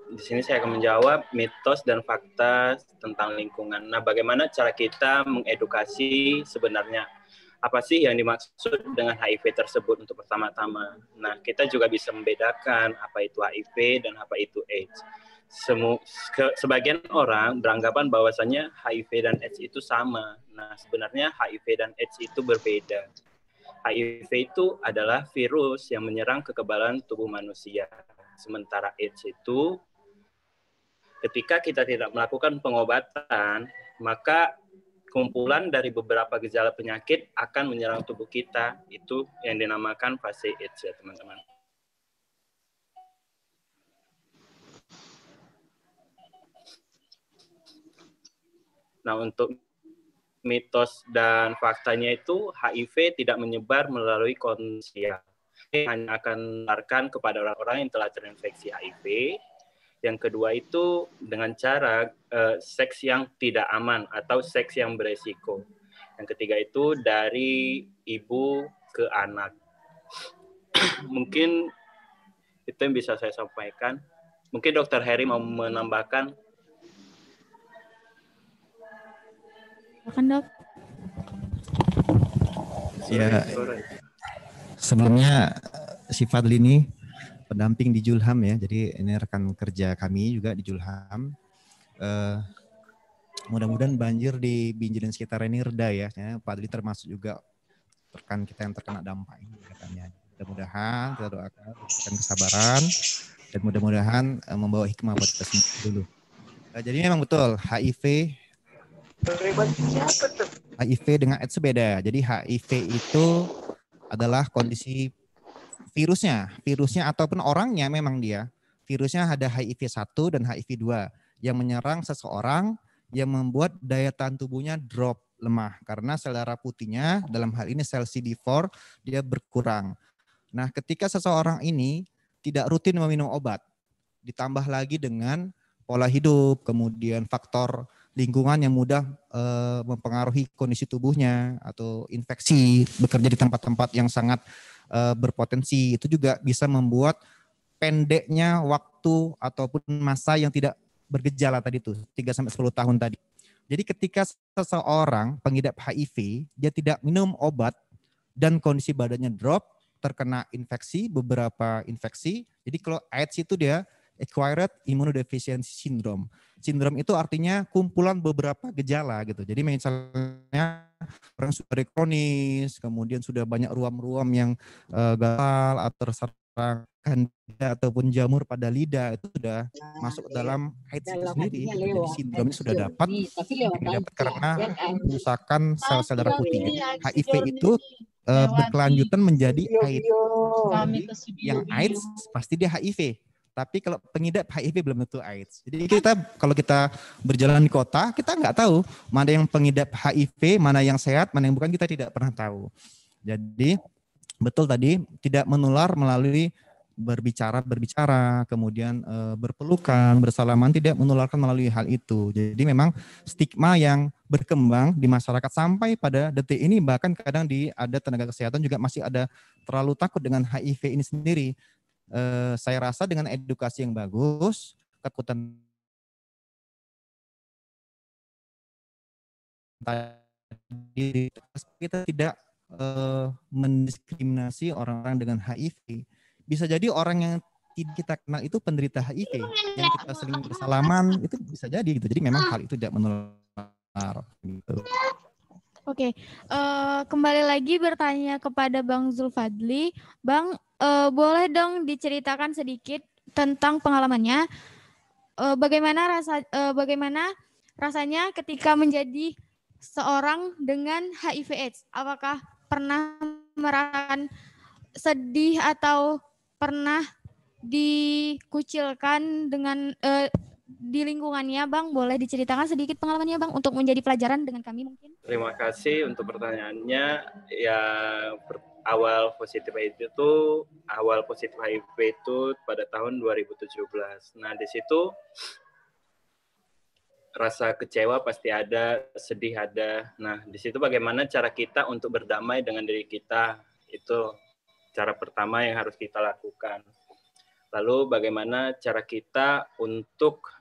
Di sini saya akan menjawab mitos dan fakta tentang lingkungan. Nah, bagaimana cara kita mengedukasi sebenarnya apa sih yang dimaksud dengan HIV tersebut untuk pertama-tama. Nah, kita juga bisa membedakan apa itu HIV dan apa itu AIDS. Sebagian orang beranggapan bahwasannya HIV dan AIDS itu sama. Nah, sebenarnya HIV dan AIDS itu berbeda. HIV itu adalah virus yang menyerang kekebalan tubuh manusia. Sementara AIDS itu, ketika kita tidak melakukan pengobatan, maka kumpulan dari beberapa gejala penyakit akan menyerang tubuh kita. Itu yang dinamakan fase AIDS ya teman-teman. Nah, untuk mitos dan faktanya itu HIV tidak menyebar melalui kontak, hanya akan menularkan kepada orang-orang yang telah terinfeksi HIV. Yang kedua itu dengan cara seks yang tidak aman atau seks yang beresiko. Yang ketiga itu dari ibu ke anak. Mungkin itu yang bisa saya sampaikan. Mungkin Dr. Heri mau menambahkan. Silakan Dok. Ya, sebelumnya si Fadli ini pendamping di Julham ya, jadi ini rekan kerja kami juga di Julham. Mudah-mudahan banjir di Binjai dan sekitar ini reda ya. Fadli termasuk juga rekan kita yang terkena dampak ini katanya. Mudah-mudahan kita doakan berikan kesabaran dan mudah-mudahan membawa hikmah buat kita semua dulu. Jadi memang betul HIV dengan AIDS beda. Jadi HIV itu adalah kondisi virusnya ataupun orangnya memang virusnya ada HIV 1 dan HIV 2 yang menyerang seseorang yang membuat daya tahan tubuhnya drop, lemah karena sel darah putihnya dalam hal ini sel CD4 dia berkurang. Nah, ketika seseorang ini tidak rutin meminum obat, ditambah lagi dengan pola hidup, kemudian faktor lingkungan yang mudah mempengaruhi kondisi tubuhnya atau infeksi, bekerja di tempat-tempat yang sangat berpotensi, itu juga bisa membuat pendeknya waktu ataupun masa yang tidak bergejala tadi itu 3-10 tahun tadi. Jadi ketika seseorang pengidap HIV dia tidak minum obat dan kondisi badannya drop, terkena infeksi, beberapa infeksi. Jadi kalau AIDS itu dia acquired immunodeficiency syndrome. Sindrom itu artinya kumpulan beberapa gejala gitu. Jadi misalnya orang sudah kronis, kemudian sudah banyak ruam-ruam yang gatal atau terserang Candida ataupun jamur pada lidah, itu sudah masuk dalam AIDS itu sendiri. Jadi sindrom ini sudah dapat karena kerusakan sel-sel darah putih. HIV itu berkelanjutan menjadi AIDS. Yang AIDS pasti dia HIV. Tapi kalau pengidap HIV belum tentu AIDS. Jadi kalau kita berjalan di kota, kita nggak tahu mana yang pengidap HIV, mana yang sehat, mana yang bukan, kita tidak pernah tahu. Jadi betul tadi, tidak menular melalui berbicara, kemudian berpelukan, bersalaman, tidak menularkan melalui hal itu. Jadi memang stigma yang berkembang di masyarakat sampai pada detik ini, bahkan kadang ada tenaga kesehatan juga masih ada terlalu takut dengan HIV ini sendiri. Saya rasa dengan edukasi yang bagus, ketakutan tadi, kita tidak mendiskriminasi orang-orang dengan HIV. Bisa jadi orang yang kita kenal itu penderita HIV, yang kita sering bersalaman itu bisa jadi gitu. Jadi memang hal itu tidak menular. Gitu. Oke, kembali lagi bertanya kepada Bang Zulfadli. Bang, boleh dong diceritakan sedikit tentang pengalamannya. Bagaimana rasanya ketika menjadi seorang dengan HIV/AIDS? Apakah pernah merasakan sedih atau pernah dikucilkan dengan di lingkungannya, Bang? Boleh diceritakan sedikit pengalamannya, Bang, untuk menjadi pelajaran dengan kami mungkin? Terima kasih untuk pertanyaannya. Ya, awal positif HIV itu pada tahun 2017. Nah, di situ rasa kecewa pasti ada, sedih ada. Nah, di situ bagaimana cara kita untuk berdamai dengan diri kita, itu cara pertama yang harus kita lakukan. Lalu bagaimana cara kita untuk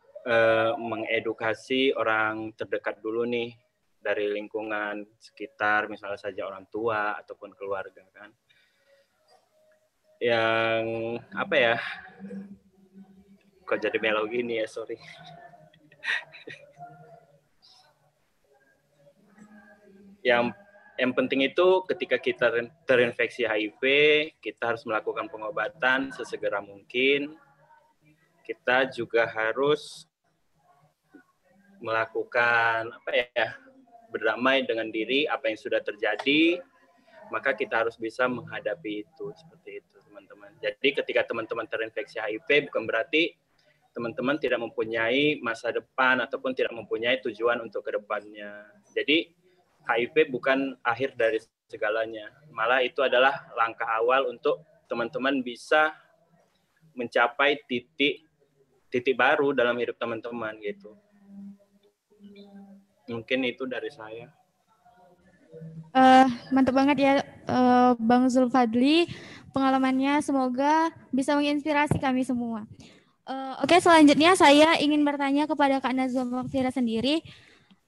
mengedukasi orang terdekat dulu nih, dari lingkungan sekitar, misalnya saja orang tua ataupun keluarga kan. Yang apa ya? Kok jadi melo gini ya, sorry. Yang penting itu ketika kita terinfeksi HIV, kita harus melakukan pengobatan sesegera mungkin. Kita juga harus melakukan berdamai dengan diri apa yang sudah terjadi, maka kita harus bisa menghadapi itu, seperti itu teman-teman. Jadi ketika teman-teman terinfeksi HIV bukan berarti teman-teman tidak mempunyai masa depan ataupun tidak mempunyai tujuan untuk ke depannya. Jadi HIV bukan akhir dari segalanya, malah itu adalah langkah awal untuk teman-teman bisa mencapai titik baru dalam hidup teman-teman gitu. Mungkin itu dari saya. Mantap banget ya Bang Zulfadli, pengalamannya semoga bisa menginspirasi kami semua. Oke, selanjutnya saya ingin bertanya kepada Kak Nazwa Maghfirah sendiri.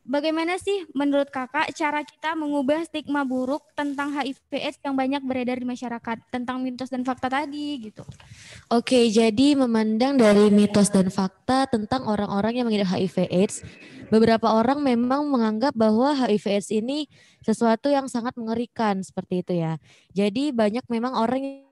Bagaimana sih menurut kakak cara kita mengubah stigma buruk tentang HIV/AIDS yang banyak beredar di masyarakat, tentang mitos dan fakta tadi gitu? Oke, jadi memandang dari mitos dan fakta tentang orang-orang yang mengidap HIV/AIDS, beberapa orang memang menganggap bahwa HIV/AIDS ini sesuatu yang sangat mengerikan seperti itu ya. Jadi banyak memang orang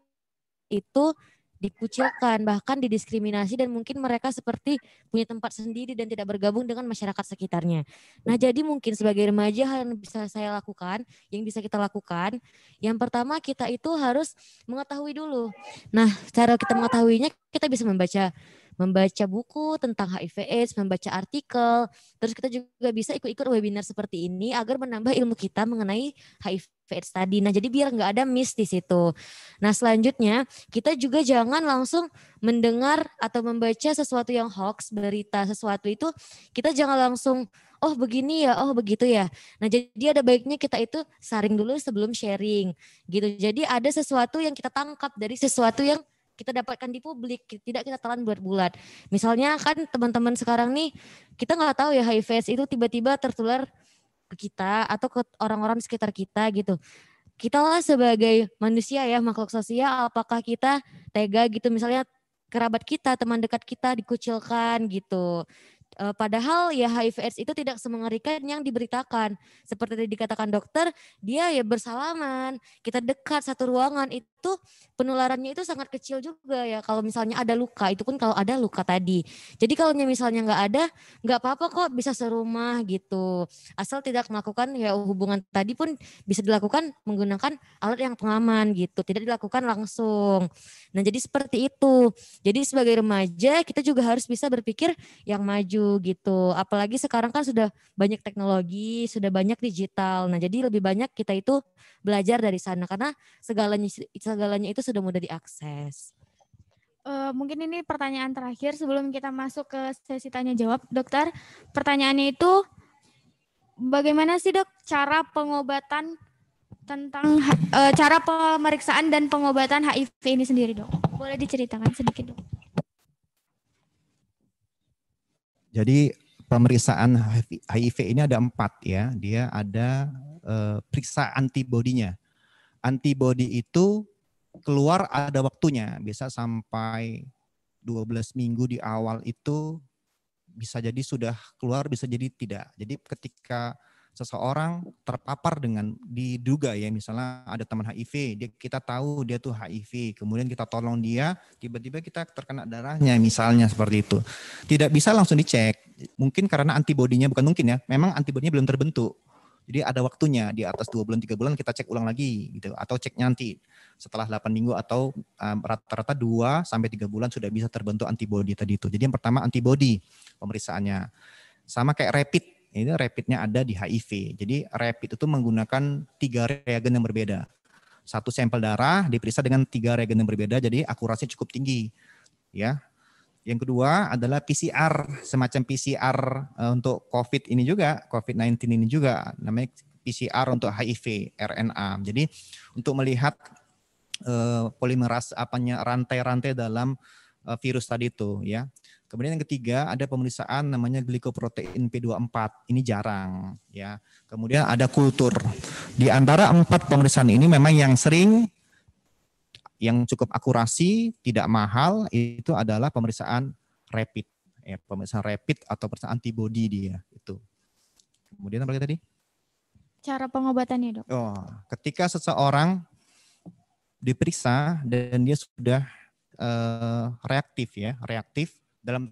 itu dikucilkan, bahkan didiskriminasi, dan mungkin mereka seperti punya tempat sendiri dan tidak bergabung dengan masyarakat sekitarnya. Nah, jadi mungkin sebagai remaja hal yang bisa saya lakukan, yang bisa kita lakukan, yang pertama kita itu harus mengetahui dulu. Nah, cara kita mengetahuinya, kita bisa membaca buku tentang HIV/AIDS, membaca artikel, terus kita juga bisa ikut-ikut webinar seperti ini agar menambah ilmu kita mengenai HIV/AIDS tadi. Nah, jadi biar nggak ada miss di situ. Nah, selanjutnya kita juga jangan langsung mendengar atau membaca sesuatu yang hoax, berita sesuatu itu kita jangan langsung oh begini ya, oh begitu ya. Nah, jadi ada baiknya kita itu saring dulu sebelum sharing gitu. Jadi ada sesuatu yang kita tangkap dari sesuatu yang kita dapatkan di publik, tidak kita telan bulat-bulat. Misalnya kan teman-teman sekarang nih, kita nggak tahu ya HIV/AIDS itu tiba-tiba tertular ke kita atau ke orang-orang di sekitar kita gitu. Kita lah sebagai manusia ya, makhluk sosial, apakah kita tega gitu misalnya kerabat kita, teman dekat kita dikucilkan gitu. Padahal ya HIV/AIDS itu tidak semengerikan yang diberitakan. Seperti tadi dikatakan dokter, dia ya bersalaman, kita dekat satu ruangan, itu penularannya itu sangat kecil juga ya. Kalau misalnya ada luka, itu pun kalau ada luka tadi. Jadi kalau misalnya nggak ada, nggak apa-apa kok, bisa serumah gitu. Asal tidak melakukan ya hubungan tadi pun bisa dilakukan menggunakan alat yang pengaman gitu, tidak dilakukan langsung. Nah jadi seperti itu. Jadi sebagai remaja kita juga harus bisa berpikir yang maju gitu. Apalagi sekarang kan sudah banyak teknologi, sudah banyak digital. Nah, jadi lebih banyak kita itu belajar dari sana karena segalanya itu sudah mudah diakses. Mungkin ini pertanyaan terakhir sebelum kita masuk ke sesi tanya jawab, dokter. Pertanyaannya itu, bagaimana sih dok cara pengobatan tentang cara pemeriksaan dan pengobatan HIV ini sendiri dok? Boleh diceritakan sedikit dok? Jadi pemeriksaan HIV ini ada 4 ya. Dia ada periksa antibodinya. Antibodi itu keluar ada waktunya, bisa sampai 12 minggu di awal itu bisa jadi sudah keluar, bisa jadi tidak. Jadi ketika seseorang terpapar dengan diduga ya, misalnya ada teman HIV, kita tahu dia tuh HIV, kemudian kita tolong dia, tiba-tiba kita terkena darahnya misalnya seperti itu. Tidak bisa langsung dicek, mungkin karena antibodinya, bukan mungkin ya, memang antibodinya belum terbentuk. Jadi ada waktunya, di atas 2 bulan, 3 bulan kita cek ulang lagi gitu, atau cek nanti setelah 8 minggu atau rata-rata 2 sampai 3 bulan sudah bisa terbentuk antibodi tadi itu. Jadi yang pertama antibodi pemeriksaannya. Sama kayak rapid. Ini rapidnya ada di HIV. Jadi rapid itu menggunakan 3 reagen yang berbeda. 1 sampel darah diperiksa dengan 3 reagen yang berbeda, jadi akurasinya cukup tinggi. Ya. Yang kedua adalah PCR, semacam PCR untuk COVID ini juga, COVID-19 ini juga, namanya PCR untuk HIV, RNA. Jadi untuk melihat polimerase rantai-rantai dalam virus tadi itu ya. Kemudian yang ketiga ada pemeriksaan namanya glikoprotein P24. Ini jarang ya. Kemudian ada kultur. Di antara 4 pemeriksaan ini memang yang sering, yang cukup akurasi, tidak mahal itu adalah pemeriksaan rapid. Ya, pemeriksaan rapid atau pemeriksaan antibody dia itu. Kemudian apa lagi tadi? Cara pengobatannya dok. Oh, ketika seseorang diperiksa dan dia sudah reaktif ya, reaktif dalam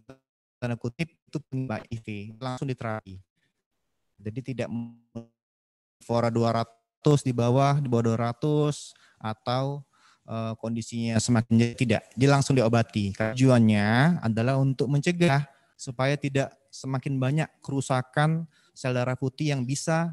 tanda kutip itu HIV, langsung diterapi. Jadi tidak fora 200 di bawah 200 atau kondisinya semakin tidak, dia langsung diobati. Tujuannya adalah untuk mencegah supaya tidak semakin banyak kerusakan sel darah putih yang bisa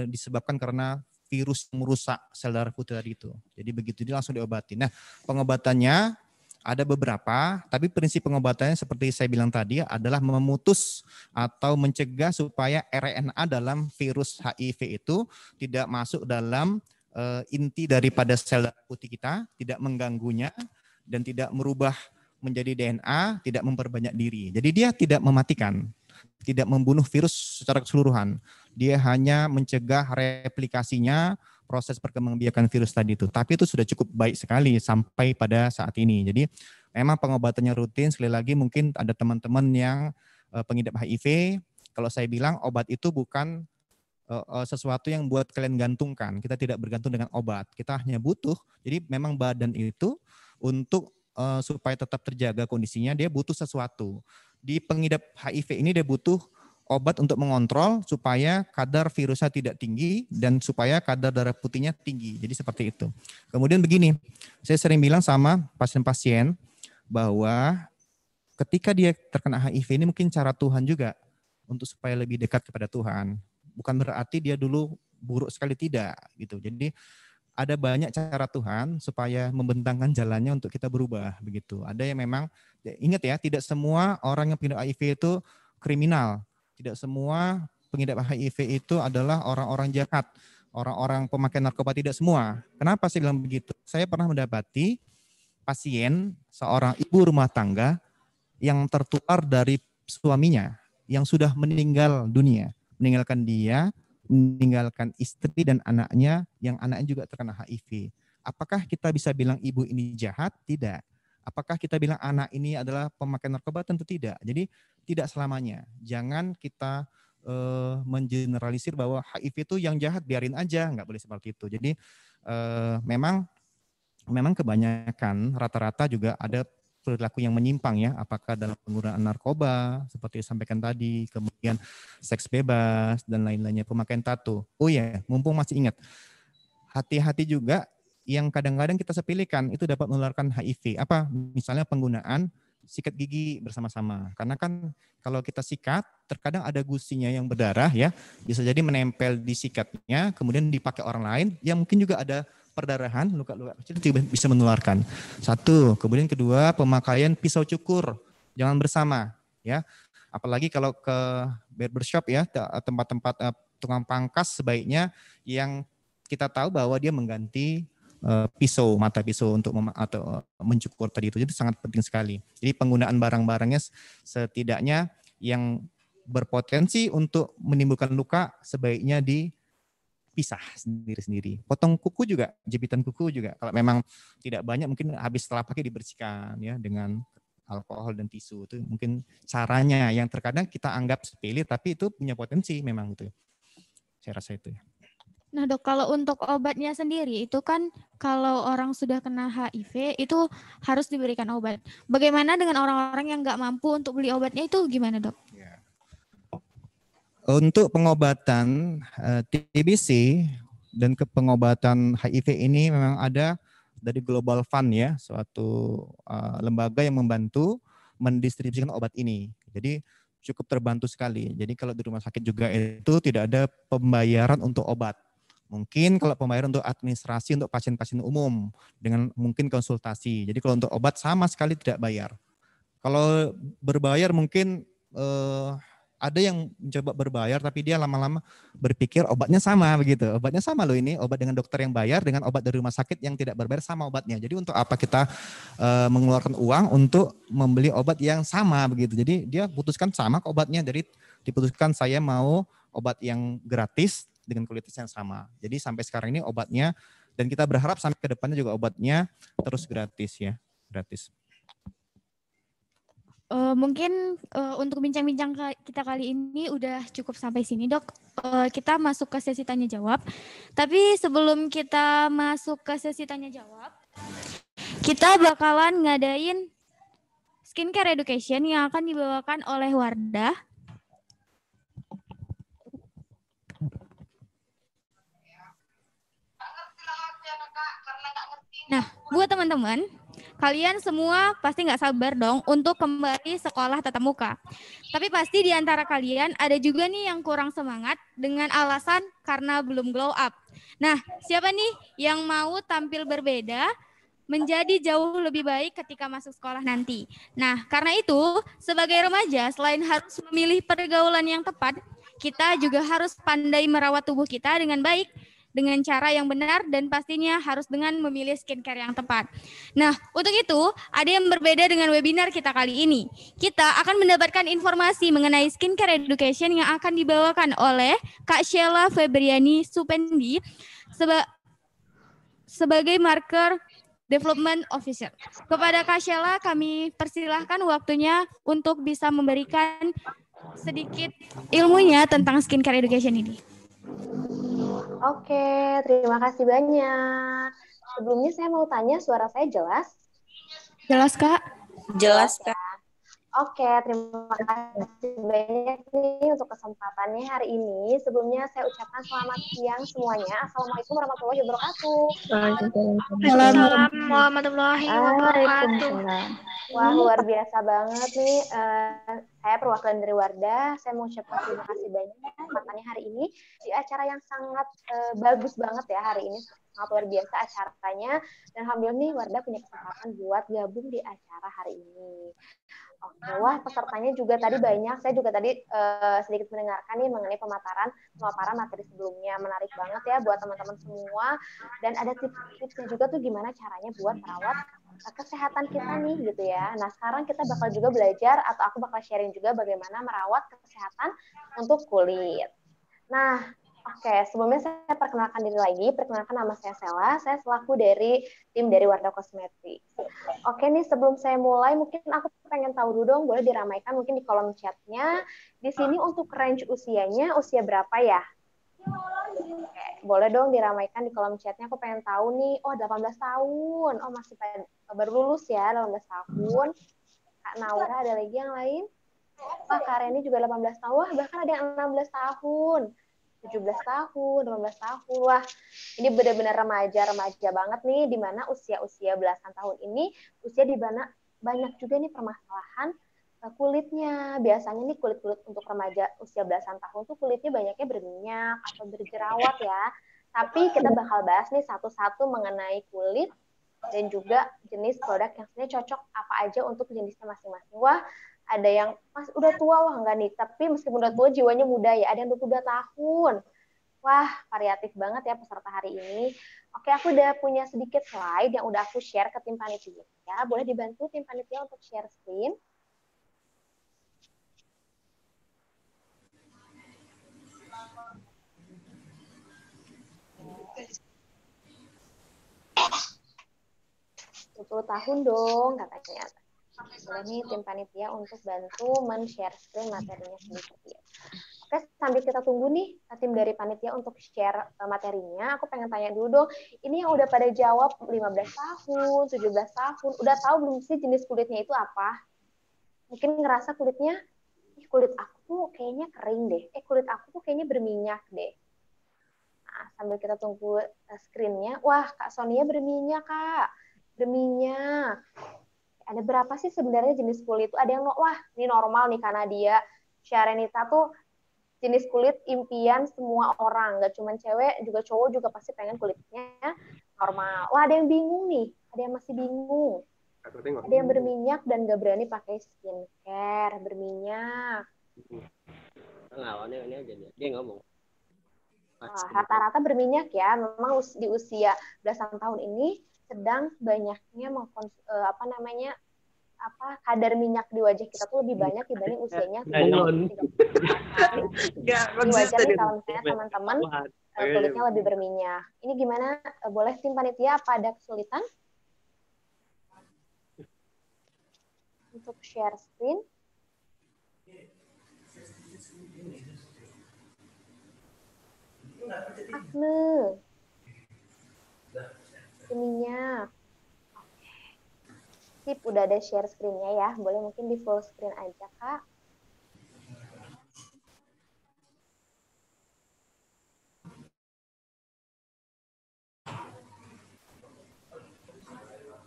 disebabkan karena virus merusak sel darah putih tadi itu. Jadi begitu dia langsung diobati. Nah, pengobatannya ada beberapa, tapi prinsip pengobatannya seperti saya bilang tadi adalah memutus atau mencegah supaya RNA dalam virus HIV itu tidak masuk dalam inti daripada sel darah putih kita, tidak mengganggunya dan tidak merubah menjadi DNA, tidak memperbanyak diri. Jadi dia tidak mematikan, tidak membunuh virus secara keseluruhan. Dia hanya mencegah replikasinya, proses perkembangbiakan virus tadi itu. Tapi itu sudah cukup baik sekali sampai pada saat ini. Jadi memang pengobatannya rutin. Sekali lagi mungkin ada teman-teman yang pengidap HIV. Kalau saya bilang obat itu bukan sesuatu yang buat kalian gantungkan. Kita tidak bergantung dengan obat. Kita hanya butuh. Jadi memang badan itu untuk supaya tetap terjaga kondisinya, dia butuh sesuatu. Di pengidap HIV ini dia butuh obat untuk mengontrol supaya kadar virusnya tidak tinggi dan supaya kadar darah putihnya tinggi. Jadi seperti itu. Kemudian begini, saya sering bilang sama pasien-pasien bahwa ketika dia terkena HIV ini mungkin cara Tuhan juga untuk supaya lebih dekat kepada Tuhan. Bukan berarti dia dulu buruk sekali, tidak gitu. Jadi ada banyak cara Tuhan supaya membentangkan jalannya untuk kita berubah begitu. Ada yang memang, ingat ya, tidak semua orang yang pengidap HIV itu kriminal. Tidak semua pengidap HIV itu adalah orang-orang jahat, orang-orang pemakai narkoba, tidak semua. Kenapa saya bilang begitu? Saya pernah mendapati pasien, seorang ibu rumah tangga yang tertular dari suaminya yang sudah meninggal dunia, meninggalkan dia, meninggalkan istri dan anaknya, yang anaknya juga terkena HIV. Apakah kita bisa bilang ibu ini jahat? Tidak. Apakah kita bilang anak ini adalah pemakai narkoba? Tentu tidak. Jadi tidak selamanya. Jangan kita mengeneralisir bahwa HIV itu yang jahat, biarin aja, nggak boleh seperti itu. Jadi memang kebanyakan rata-rata juga ada perilaku yang menyimpang ya, apakah dalam penggunaan narkoba seperti disampaikan tadi, kemudian seks bebas dan lain-lainnya, pemakaian tato. Oh ya, mumpung masih ingat, hati-hati juga yang kadang-kadang kita sepelekan itu dapat menularkan HIV. Apa? Misalnya penggunaan sikat gigi bersama-sama. Karena kan kalau kita sikat, terkadang ada gusinya yang berdarah ya, bisa jadi menempel di sikatnya, kemudian dipakai orang lain, yang mungkin juga ada perdarahan, luka-luka kecil juga bisa menularkan. Satu, kemudian kedua, pemakaian pisau cukur, jangan bersama ya. Apalagi kalau ke barbershop ya, tempat-tempat tukang pangkas, sebaiknya yang kita tahu bahwa dia mengganti pisau, mata pisau untuk atau mencukur tadi itu. Jadi sangat penting sekali. Jadi penggunaan barang-barangnya setidaknya yang berpotensi untuk menimbulkan luka sebaiknya dipisah sendiri-sendiri. Potong kuku juga, jepitan kuku juga. Kalau memang tidak banyak mungkin habis setelah pakai dibersihkan ya dengan alkohol dan tisu. Itu mungkin caranya yang terkadang kita anggap sepele tapi itu punya potensi memang itu. Saya rasa itu ya. Nah dok, kalau untuk obatnya sendiri itu kan kalau orang sudah kena HIV itu harus diberikan obat. Bagaimana dengan orang-orang yang nggak mampu untuk beli obatnya itu gimana dok? Untuk pengobatan TBC dan pengobatan HIV ini memang ada dari Global Fund ya, suatu lembaga yang membantu mendistribusikan obat ini. Jadi cukup terbantu sekali. Jadi kalau di rumah sakit juga itu tidak ada pembayaran untuk obat. Mungkin kalau pembayaran untuk administrasi untuk pasien-pasien umum dengan mungkin konsultasi. Jadi kalau untuk obat sama sekali tidak bayar. Kalau berbayar mungkin ada yang mencoba berbayar tapi dia lama-lama berpikir obatnya sama begitu. Obatnya sama loh ini, obat dengan dokter yang bayar dengan obat dari rumah sakit yang tidak berbayar sama obatnya. Jadi untuk apa kita mengeluarkan uang untuk membeli obat yang sama begitu. Jadi dia putuskan sama obatnya, jadi diputuskan saya mau obat yang gratis dengan kualitas yang sama. Jadi sampai sekarang ini obatnya, dan kita berharap sampai ke depannya juga obatnya terus gratis ya, gratis. Mungkin untuk bincang-bincang kita kali ini udah cukup sampai sini dok. Kita masuk ke sesi tanya jawab. Tapi sebelum kita masuk ke sesi tanya jawab, kita bakalan ngadain skincare education yang akan dibawakan oleh Wardah. Nah, buat teman-teman, kalian semua pasti nggak sabar dong untuk kembali sekolah tatap muka. Tapi pasti di antara kalian ada juga nih yang kurang semangat dengan alasan karena belum glow up. Nah, siapa nih yang mau tampil berbeda menjadi jauh lebih baik ketika masuk sekolah nanti? Nah, karena itu sebagai remaja selain harus memilih pergaulan yang tepat, kita juga harus pandai merawat tubuh kita dengan baik, dengan cara yang benar dan pastinya harus dengan memilih skincare yang tepat. Nah, untuk itu ada yang berbeda dengan webinar kita kali ini. Kita akan mendapatkan informasi mengenai skincare education yang akan dibawakan oleh Kak Sheila Febriani Supendi sebagai marker Development Officer. Kepada Kak Sheila kami persilahkan waktunya untuk bisa memberikan sedikit ilmunya tentang skincare education ini. Oke, terima kasih banyak. Sebelumnya saya mau tanya, suara saya jelas? Jelas, Kak. Jelas, Kak. Oke, terima kasih banyak nih untuk kesempatannya hari ini. Sebelumnya saya ucapkan selamat siang semuanya. Assalamualaikum warahmatullahi wabarakatuh. Waalaikumsalam warahmatullahi wabarakatuh. Wah, luar biasa banget nih. Saya perwakilan dari Wardah. Saya mau ucapkan terima kasih banyak kesempatannya hari ini di acara yang sangat bagus banget ya hari ini. Sangat luar biasa acaranya. Dan alhamdulillah nih Wardah punya kesempatan buat gabung di acara hari ini. Oke, wah pesertanya juga tadi banyak. Saya juga tadi sedikit mendengarkan nih mengenai pemaparan materi sebelumnya. Menarik banget ya buat teman-teman semua. Dan ada tips-tipsnya juga tuh gimana caranya buat merawat kesehatan kita nih gitu ya. Nah sekarang kita bakal juga belajar atau aku bakal sharing juga bagaimana merawat kesehatan untuk kulit. Nah oke, sebelumnya saya perkenalkan diri lagi. Perkenalkan nama saya Sela. Saya selaku dari tim dari Wardah Kosmetik. Oke nih, sebelum saya mulai, mungkin aku pengen tahu dulu dong, boleh diramaikan mungkin di kolom chatnya. Di sini untuk range usianya, usia berapa ya? Oke, boleh dong diramaikan di kolom chatnya, aku pengen tahu nih, oh 18 tahun, oh masih baru lulus ya, 18 tahun. Kak Naura, ada lagi yang lain? Wah, Kak Reni juga 18 tahun, wah bahkan ada yang 16 tahun. 17 tahun, 18 tahun. Wah, ini benar-benar remaja-remaja banget nih, di mana usia-usia belasan tahun ini, usia di mana banyak juga nih permasalahan kulitnya. Biasanya nih kulit-kulit untuk remaja usia belasan tahun tuh kulitnya banyaknya berminyak atau berjerawat ya. Tapi kita bakal bahas nih satu-satu mengenai kulit dan juga jenis produk yang sebenarnya cocok apa aja untuk jenisnya masing-masing. Wah, ada yang mas udah tua, wah enggak nih, tapi meskipun udah tua jiwanya muda ya, ada yang 22 tahun. Wah, variatif banget ya peserta hari ini. Oke, aku udah punya sedikit slide yang udah aku share ke tim panitia. Ya, boleh dibantu tim panitia untuk share screen. Oke. 10 tahun dong katanya. Boleh nih tim panitia untuk bantu men-share screen materinya sedikit. Oke, sambil kita tunggu nih tim dari panitia untuk share materinya, aku pengen tanya dulu dong, ini yang udah pada jawab 15 tahun, 17 tahun, udah tahu belum sih jenis kulitnya itu apa? Mungkin ngerasa kulitnya, kulit aku tuh kayaknya kering deh, kulit aku tuh kayaknya berminyak deh. Nah, sambil kita tunggu screen-nya, wah Kak Sonia berminyak Kak, berminyak. Ada berapa sih sebenarnya jenis kulit itu? Ada yang wah ini normal nih karena dia Syarenita tuh jenis kulit impian semua orang, nggak cuma cewek juga cowok juga pasti pengen kulitnya normal. Wah ada yang bingung nih, ada yang masih bingung, ada yang berminyak dan nggak berani pakai skincare, berminyak. Lawannya ini aja dia ngomong. Rata-rata berminyak ya, memang di usia belasan tahun ini sedang banyaknya kadar minyak di wajah kita tuh lebih banyak dibanding usianya. Ini wajar nih kalau misalnya teman-teman kulitnya lebih berminyak. Ini gimana? Boleh tim panitia apa ada kesulitan untuk share screen? Akne. Minyak. Sip, udah ada share screen-nya ya. Boleh mungkin di full screen aja, Kak.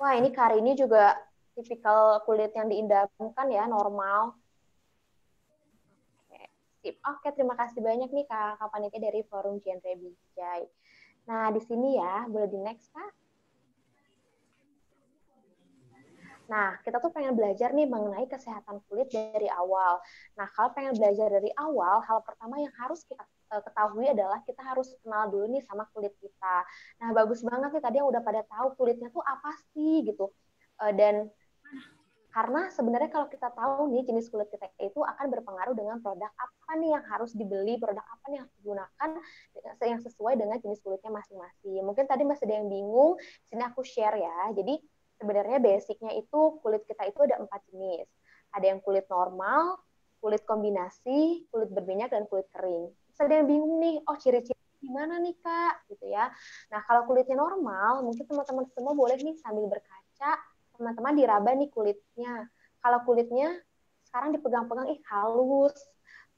Wah, ini Karini juga tipikal kulit yang diidamkan ya, normal. Oke, sip. Oke, terima kasih banyak nih Kak Panitia dari Forum Genre Bijay. Nah, di sini ya, boleh di next, Kak. Nah, kita tuh pengen belajar nih mengenai kesehatan kulit dari awal. Nah, kalau pengen belajar dari awal, hal pertama yang harus kita ketahui adalah kita harus kenal dulu nih sama kulit kita. Nah, bagus banget nih tadi yang udah pada tahu kulitnya tuh apa sih gitu. Dan karena sebenarnya kalau kita tahu nih jenis kulit kita itu akan berpengaruh dengan produk apa nih yang harus dibeli, produk apa nih yang harus digunakan yang sesuai dengan jenis kulitnya masing-masing. Mungkin tadi masih ada yang bingung, sini aku share ya. Jadi sebenarnya basicnya itu kulit kita itu ada 4 jenis. Ada yang kulit normal, kulit kombinasi, kulit berminyak, dan kulit kering. Terus ada yang bingung nih, oh ciri-ciri gimana nih Kak? Gitu ya. Nah kalau kulitnya normal, mungkin teman-teman semua boleh nih sambil berkaca, teman-teman diraba nih kulitnya. Kalau kulitnya sekarang dipegang-pegang, halus.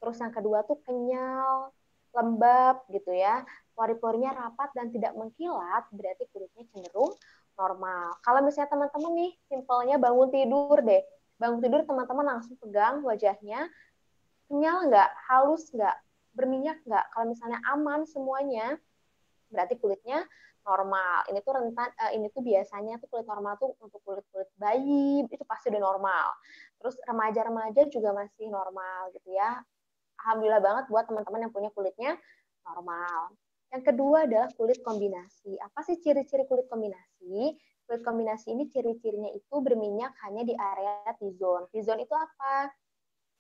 Terus yang kedua tuh kenyal, lembab gitu ya. Pori-porinya rapat dan tidak mengkilat, berarti kulitnya cenderung normal. Kalau misalnya teman-teman nih, simpelnya bangun tidur deh. Bangun tidur teman-teman langsung pegang wajahnya, kenyal nggak, halus nggak, berminyak nggak. Kalau misalnya aman semuanya, berarti kulitnya normal. Ini tuh ini tuh biasanya tuh kulit normal tuh untuk kulit-kulit bayi, itu pasti udah normal. Terus remaja-remaja juga masih normal gitu ya. Alhamdulillah banget buat teman-teman yang punya kulitnya normal. Yang kedua adalah kulit kombinasi. Apa sih ciri-ciri kulit kombinasi? Kulit kombinasi ini ciri-cirinya itu berminyak hanya di area T-zone. T-zone itu apa?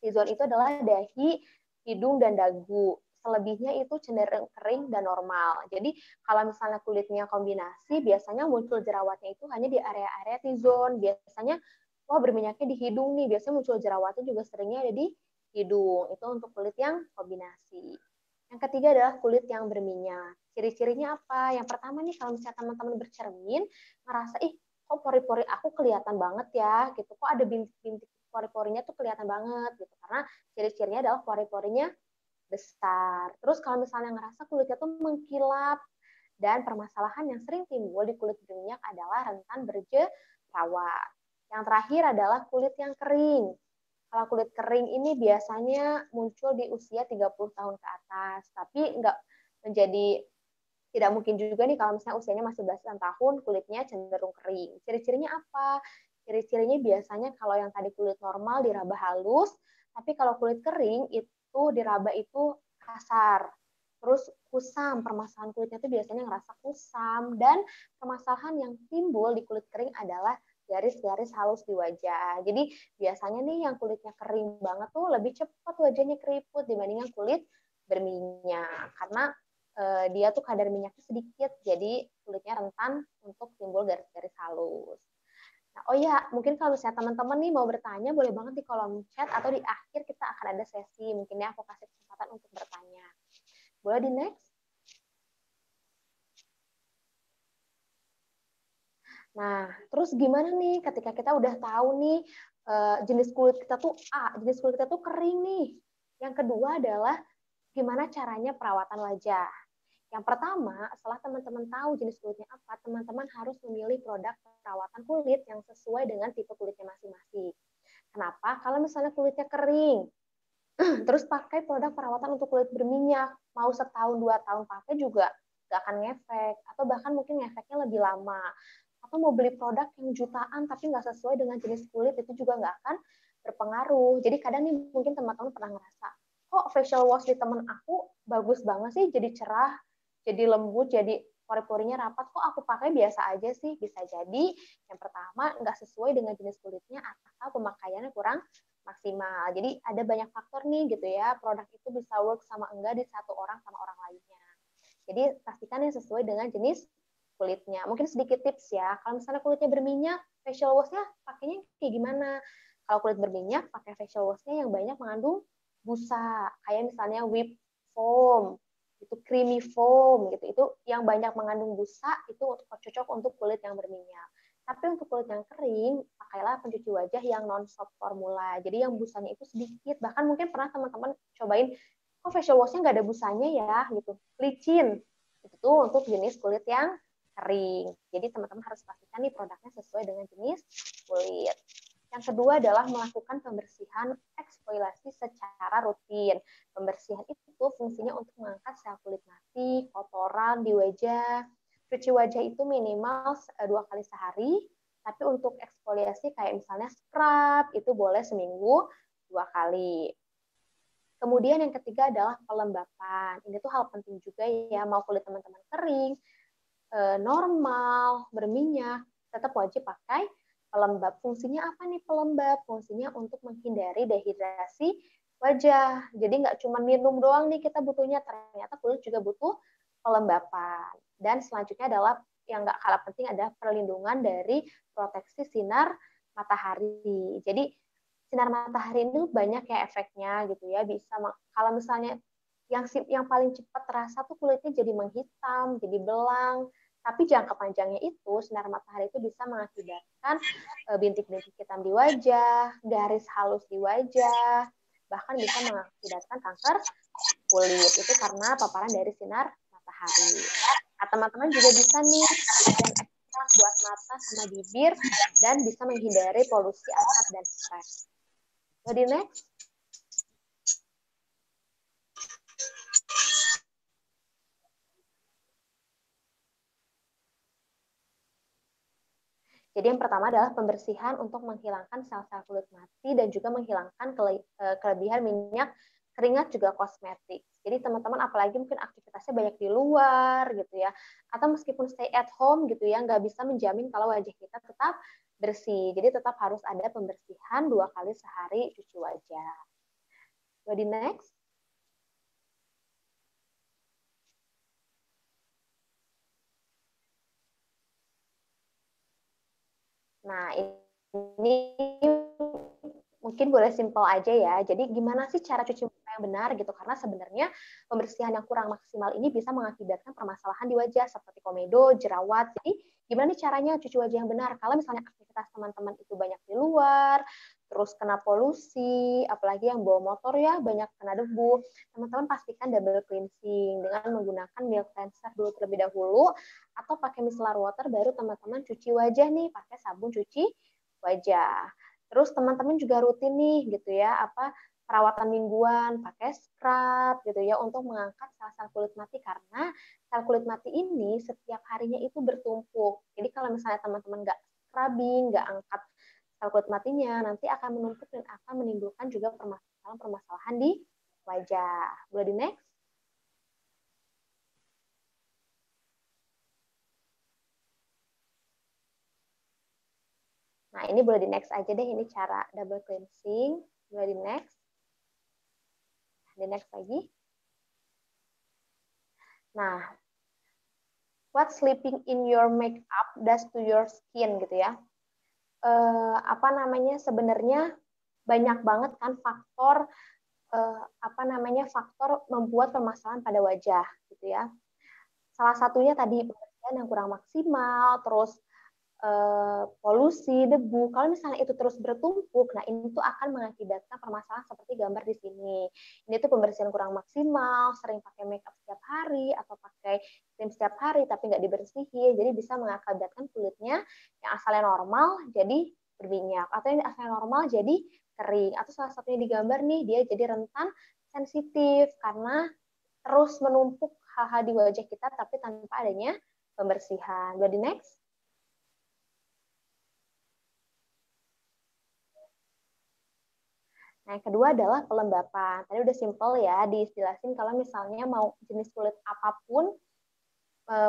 T-zone itu adalah dahi, hidung, dan dagu. selebihnya itu cenderung kering dan normal. Jadi kalau misalnya kulitnya kombinasi, biasanya muncul jerawatnya itu hanya di area-area T-zone. Biasanya, wah berminyaknya di hidung nih, biasanya muncul jerawatnya juga seringnya ada di hidung. Itu untuk kulit yang kombinasi. Yang ketiga adalah kulit yang berminyak. Ciri-cirinya apa? Yang pertama nih, kalau misalnya teman-teman bercermin, ngerasa, ih kok pori-pori aku kelihatan banget ya, gitu. Kok ada bintik-bintik pori-porinya tuh kelihatan banget, gitu. Karena ciri-cirinya adalah pori-porinya besar. Terus kalau misalnya ngerasa kulitnya tuh mengkilap, dan permasalahan yang sering timbul di kulit berminyak adalah rentan berjerawat. Yang terakhir adalah kulit yang kering. Kalau kulit kering ini biasanya muncul di usia 30 tahun ke atas, tapi tidak mungkin juga nih kalau misalnya usianya masih belasan tahun, kulitnya cenderung kering. Ciri-cirinya apa? Ciri-cirinya biasanya kalau yang tadi kulit normal diraba halus, tapi kalau kulit kering itu diraba itu kasar. Terus kusam, permasalahan kulitnya itu biasanya ngerasa kusam, dan permasalahan yang timbul di kulit kering adalah garis-garis halus di wajah. Jadi biasanya nih yang kulitnya kering banget tuh lebih cepat wajahnya keriput dibandingkan kulit berminyak. Karena dia tuh kadar minyaknya sedikit, jadi kulitnya rentan untuk timbul garis-garis halus. Nah, oh ya, mungkin kalau misalnya teman-teman nih mau bertanya, boleh banget di kolom chat atau di akhir kita akan ada sesi. Mungkin ya aku kasih kesempatan untuk bertanya. Boleh di next? Nah, terus gimana nih ketika kita udah tahu nih jenis kulit kita tuh A, jenis kulit kita tuh kering nih. Yang kedua adalah gimana caranya perawatan wajah. Yang pertama, setelah teman-teman tahu jenis kulitnya apa, teman-teman harus memilih produk perawatan kulit yang sesuai dengan tipe kulitnya masing-masing. Kenapa? Kalau misalnya kulitnya kering, terus pakai produk perawatan untuk kulit berminyak, mau setahun 2 tahun pakai juga nggak akan ngefek, atau bahkan mungkin ngefeknya lebih lama. Atau mau beli produk yang jutaan tapi nggak sesuai dengan jenis kulit, itu juga nggak akan berpengaruh. Jadi kadang nih mungkin teman-teman pernah ngerasa, kok facial wash di temen aku bagus banget sih, jadi cerah, jadi lembut, jadi pori-porinya rapat, kok aku pakai biasa aja sih. Bisa jadi yang pertama nggak sesuai dengan jenis kulitnya atau pemakaiannya kurang maksimal. Jadi ada banyak faktor nih gitu ya, produk itu bisa work sama enggak di satu orang sama orang lainnya. Jadi pastikan yang sesuai dengan jenis kulitnya. Mungkin sedikit tips ya, kalau misalnya kulitnya berminyak, facial wash-nya pakainya kayak gimana? Kalau kulit berminyak, pakai facial wash-nya yang banyak mengandung busa, kayak misalnya whip foam, itu creamy foam gitu. Itu yang banyak mengandung busa itu cocok untuk kulit yang berminyak. Tapi untuk kulit yang kering, pakailah pencuci wajah yang non-soap formula. Jadi yang busanya itu sedikit. Bahkan mungkin pernah teman-teman cobain, kok facial wash-nya nggak ada busanya ya gitu. Licin. Itu tuh untuk jenis kulit yang kering. Jadi teman-teman harus pastikan nih produknya sesuai dengan jenis kulit. Yang kedua adalah melakukan pembersihan eksfoliasi secara rutin. Pembersihan itu fungsinya untuk mengangkat sel kulit mati, kotoran di wajah. Cuci wajah itu minimal 2 kali sehari, tapi untuk eksfoliasi kayak misalnya scrub itu boleh seminggu 2 kali. Kemudian yang ketiga adalah pelembapan. Ini tuh hal penting juga ya, mau kulit teman-teman kering, normal, berminyak, tetap wajib pakai pelembab. Fungsinya apa nih pelembab? Fungsinya untuk menghindari dehidrasi wajah. Jadi nggak cuma minum doang nih kita butuhnya, ternyata kulit juga butuh pelembapan. Dan selanjutnya adalah yang nggak kalah penting adalah perlindungan dari proteksi sinar matahari. Jadi sinar matahari itu banyak ya efeknya gitu ya. Bisa kalau misalnya yang paling cepat terasa tuh kulitnya jadi menghitam, jadi belang. Tapi jangka panjangnya itu sinar matahari itu bisa mengakibatkan bintik-bintik hitam di wajah, garis halus di wajah, bahkan bisa mengakibatkan kanker kulit. Itu karena paparan dari sinar matahari. Nah, teman-teman juga bisa nih dan ekstrak buat mata sama bibir dan bisa menghindari polusi asap dan stres. Jadi next. Jadi yang pertama adalah pembersihan untuk menghilangkan sel-sel kulit mati dan juga menghilangkan kelebihan minyak, keringat, juga kosmetik. Jadi teman-teman apalagi mungkin aktivitasnya banyak di luar gitu ya, atau meskipun stay at home gitu ya, nggak bisa menjamin kalau wajah kita tetap bersih. Jadi tetap harus ada pembersihan 2 kali sehari cuci wajah. Jadi next. Nah, ini mungkin boleh simpel aja ya. Jadi gimana sih cara cuci muka yang benar gitu? Karena sebenarnya pembersihan yang kurang maksimal ini bisa mengakibatkan permasalahan di wajah seperti komedo, jerawat. Jadi gimana nih caranya cuci wajah yang benar? Kalau misalnya aktivitas teman-teman itu banyak di luar, terus kena polusi, apalagi yang bawa motor ya banyak kena debu, teman-teman pastikan double cleansing dengan menggunakan milk cleanser dulu terlebih dahulu, atau pakai micellar water baru teman-teman cuci wajah nih pakai sabun cuci wajah. Terus teman-teman juga rutin nih gitu ya, perawatan mingguan, pakai scrub gitu ya untuk mengangkat sel-sel kulit mati, karena sel kulit mati ini setiap harinya itu bertumpuk. Jadi kalau misalnya teman-teman nggak scrubbing, nggak angkat sel kulit matinya, nanti akan menumpuk dan akan menimbulkan juga permasalahan-permasalahan di wajah. Boleh di next? Nah, ini boleh di next aja deh, ini cara double cleansing. Boleh di next. Di next lagi. Nah, what sleeping in your makeup does to your skin gitu ya. Sebenarnya banyak banget kan faktor faktor membuat permasalahan pada wajah gitu ya. Salah satunya tadi pembersihan yang kurang maksimal, terus polusi, debu. Kalau misalnya itu terus bertumpuk, nah ini tuh akan mengakibatkan permasalahan seperti gambar di sini. Ini tuh pembersihan kurang maksimal, sering pakai makeup setiap hari atau pakai krim setiap hari tapi nggak dibersihin, jadi bisa mengakibatkan kulitnya yang asalnya normal jadi berminyak, atau yang asalnya normal jadi kering, atau salah satunya di gambar nih dia jadi rentan sensitif karena terus menumpuk hal-hal di wajah kita tapi tanpa adanya pembersihan. Boleh di next? Nah, yang kedua adalah pelembapan. Tadi udah simple ya, dijelasin kalau misalnya mau jenis kulit apapun,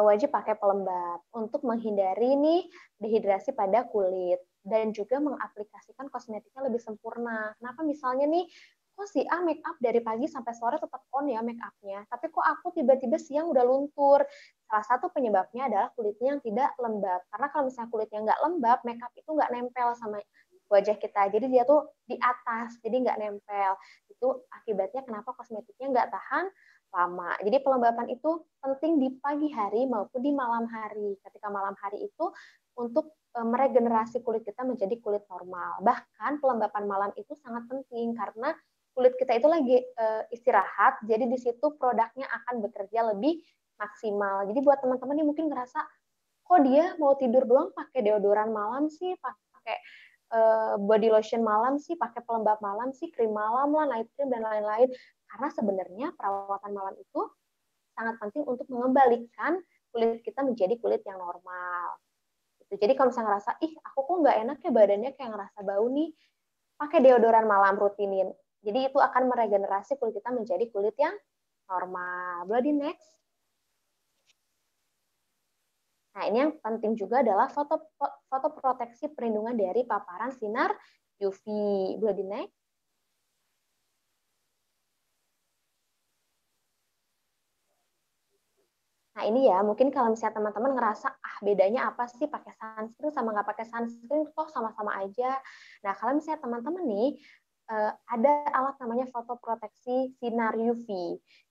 wajib pakai pelembab untuk menghindari nih dehidrasi pada kulit dan juga mengaplikasikan kosmetiknya lebih sempurna. Kenapa misalnya nih, kok si A make up dari pagi sampai sore tetap on ya make up-nya, tapi kok aku tiba-tiba siang udah luntur? Salah satu penyebabnya adalah kulitnya yang tidak lembab. Karena kalau misalnya kulitnya nggak lembab, make up itu nggak nempel sama wajah kita. Jadi dia tuh di atas, jadi nggak nempel. Itu akibatnya kenapa kosmetiknya nggak tahan lama. Jadi pelembapan itu penting di pagi hari maupun di malam hari. Ketika malam hari itu untuk meregenerasi kulit kita menjadi kulit normal. Bahkan pelembapan malam itu sangat penting karena kulit kita itu lagi istirahat, jadi di situ produknya akan bekerja lebih maksimal. Jadi buat teman-teman yang mungkin ngerasa, kok dia mau tidur doang pakai deodoran malam sih, pakai body lotion malam sih, pakai pelembab malam sih, krim malam lah, night cream dan lain-lain. Karena sebenarnya perawatan malam itu sangat penting untuk mengembalikan kulit kita menjadi kulit yang normal. Jadi kalau misalnya ngerasa, ih aku kok nggak enak ya badannya kayak ngerasa bau nih, pakai deodoran malam rutinin. Jadi itu akan meregenerasi kulit kita menjadi kulit yang normal. Boleh di next? Nah, ini yang penting juga adalah foto proteksi perlindungan dari paparan sinar UV. Boleh di next? Nah, ini ya, mungkin kalau misalnya teman-teman ngerasa, bedanya apa sih pakai sunscreen sama nggak pakai sunscreen, kok sama-sama aja. Nah, kalau misalnya teman-teman nih, ada alat namanya foto proteksi sinar UV.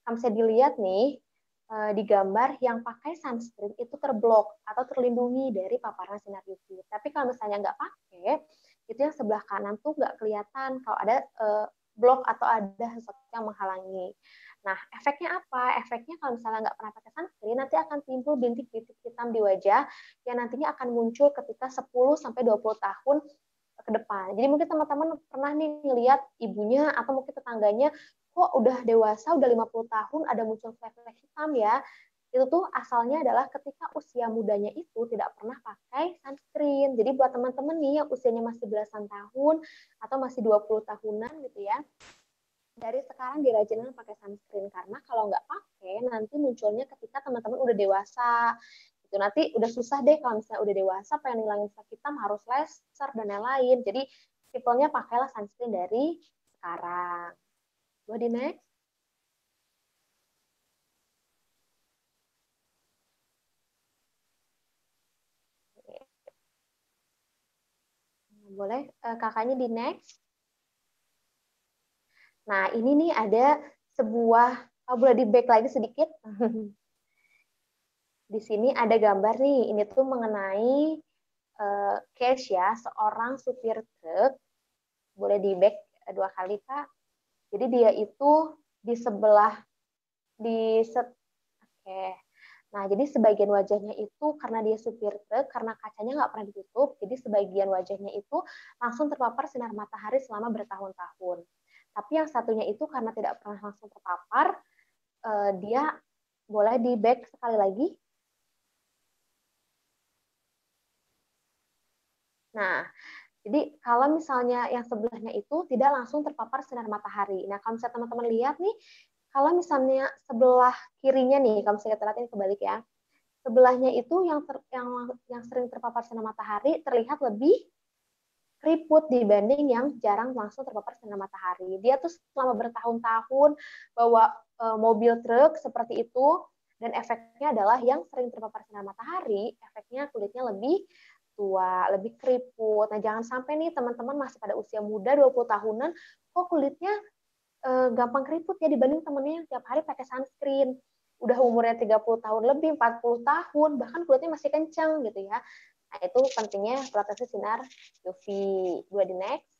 Kalau misalnya dilihat nih, di gambar yang pakai sunscreen itu terblok atau terlindungi dari paparan sinar UV. Tapi kalau misalnya nggak pakai, itu yang sebelah kanan tuh nggak kelihatan kalau ada blok atau ada sesuatu yang menghalangi. Nah, efeknya apa? Efeknya kalau misalnya nggak pernah pakai sunscreen, nanti akan timbul bintik-bintik hitam di wajah yang nantinya akan muncul ketika 10-20 tahun ke depan. Jadi mungkin teman-teman pernah nih ngelihat ibunya atau mungkin tetangganya, kok udah dewasa, udah 50 tahun ada muncul flek-flek hitam ya. Itu tuh asalnya adalah ketika usia mudanya itu tidak pernah pakai sunscreen. Jadi buat teman-teman nih yang usianya masih belasan tahun atau masih 20 tahunan gitu ya, dari sekarang dirajinkan pakai sunscreen, karena kalau nggak pakai nanti munculnya ketika teman-teman udah dewasa. Itu nanti udah susah deh kalau misalnya udah dewasa pengen ngilangin flek hitam harus laser dan lain-lain. Jadi simpelnya pakailah sunscreen dari sekarang. Boleh di next? Boleh kakaknya di next. Nah, ini nih ada sebuah, boleh di back lagi sedikit. Di sini ada gambar nih, ini tuh mengenai case ya, seorang supir truk. Boleh di back 2 kali, Kak. Jadi dia itu di sebelah, oke. Nah, jadi sebagian wajahnya itu karena dia supir truk, karena kacanya nggak pernah ditutup, jadi sebagian wajahnya itu langsung terpapar sinar matahari selama bertahun-tahun. Tapi yang satunya itu karena tidak pernah langsung terpapar, dia boleh di back sekali lagi. Nah, jadi kalau misalnya yang sebelahnya itu tidak langsung terpapar sinar matahari. Nah, kalau misalnya teman-teman lihat nih, kalau misalnya sebelah kirinya nih, kalau misalnya kita lihat ini kebalik ya, sebelahnya itu yang sering terpapar sinar matahari terlihat lebih keriput dibanding yang jarang langsung terpapar sinar matahari. Dia tuh selama bertahun-tahun bawa mobil truk seperti itu, dan efeknya adalah yang sering terpapar sinar matahari, efeknya kulitnya lebih tua, lebih keriput. Nah, jangan sampai nih teman-teman masih pada usia muda 20 tahunan, kok kulitnya gampang keriput ya dibanding temennya yang tiap hari pakai sunscreen. Udah umurnya 30 tahun lebih, 40 tahun, bahkan kulitnya masih kencang gitu ya. Nah, itu pentingnya proteksi sinar UV. Dua di next.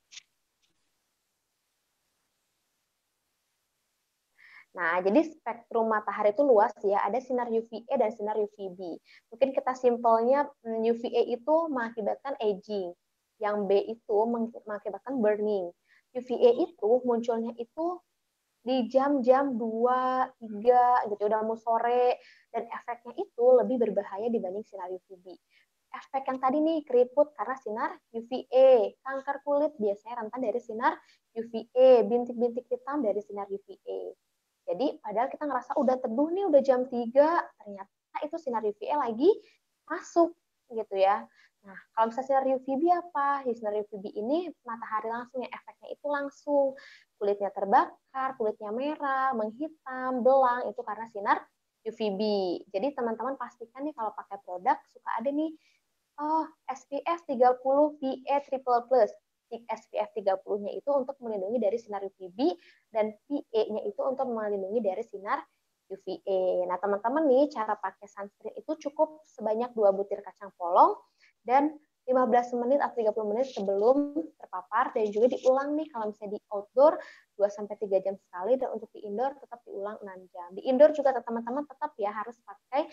Nah, jadi spektrum matahari itu luas ya, ada sinar UVA dan sinar UVB. Mungkin kita simpelnya UVA itu mengakibatkan aging, yang B itu mengakibatkan burning. UVA itu munculnya itu di jam-jam 2, 3 gitu, udah mau sore, dan efeknya itu lebih berbahaya dibanding sinar UVB. Efek yang tadi nih keriput karena sinar UVA, kanker kulit biasanya rentan dari sinar UVA, bintik-bintik hitam dari sinar UVA. Jadi padahal kita ngerasa udah teduh nih, udah jam 3, ternyata itu sinar UVA lagi masuk gitu ya. Nah, kalau misalnya sinar UVB apa? Sinar UVB ini matahari langsung, ya efeknya itu langsung. Kulitnya terbakar, kulitnya merah, menghitam, belang, itu karena sinar UVB. Jadi teman-teman pastikan nih kalau pakai produk suka ada nih, SPF 30 PA++. SPF 30-nya itu untuk melindungi dari sinar UVB, dan PA-nya itu untuk melindungi dari sinar UVA. Nah, teman-teman nih, cara pakai sunscreen itu cukup sebanyak 2 butir kacang polong, dan 15 menit atau 30 menit sebelum terpapar, dan juga diulang nih kalau misalnya di outdoor 2-3 jam sekali, dan untuk di indoor tetap diulang 6 jam. Di indoor juga teman-teman tetap ya harus pakai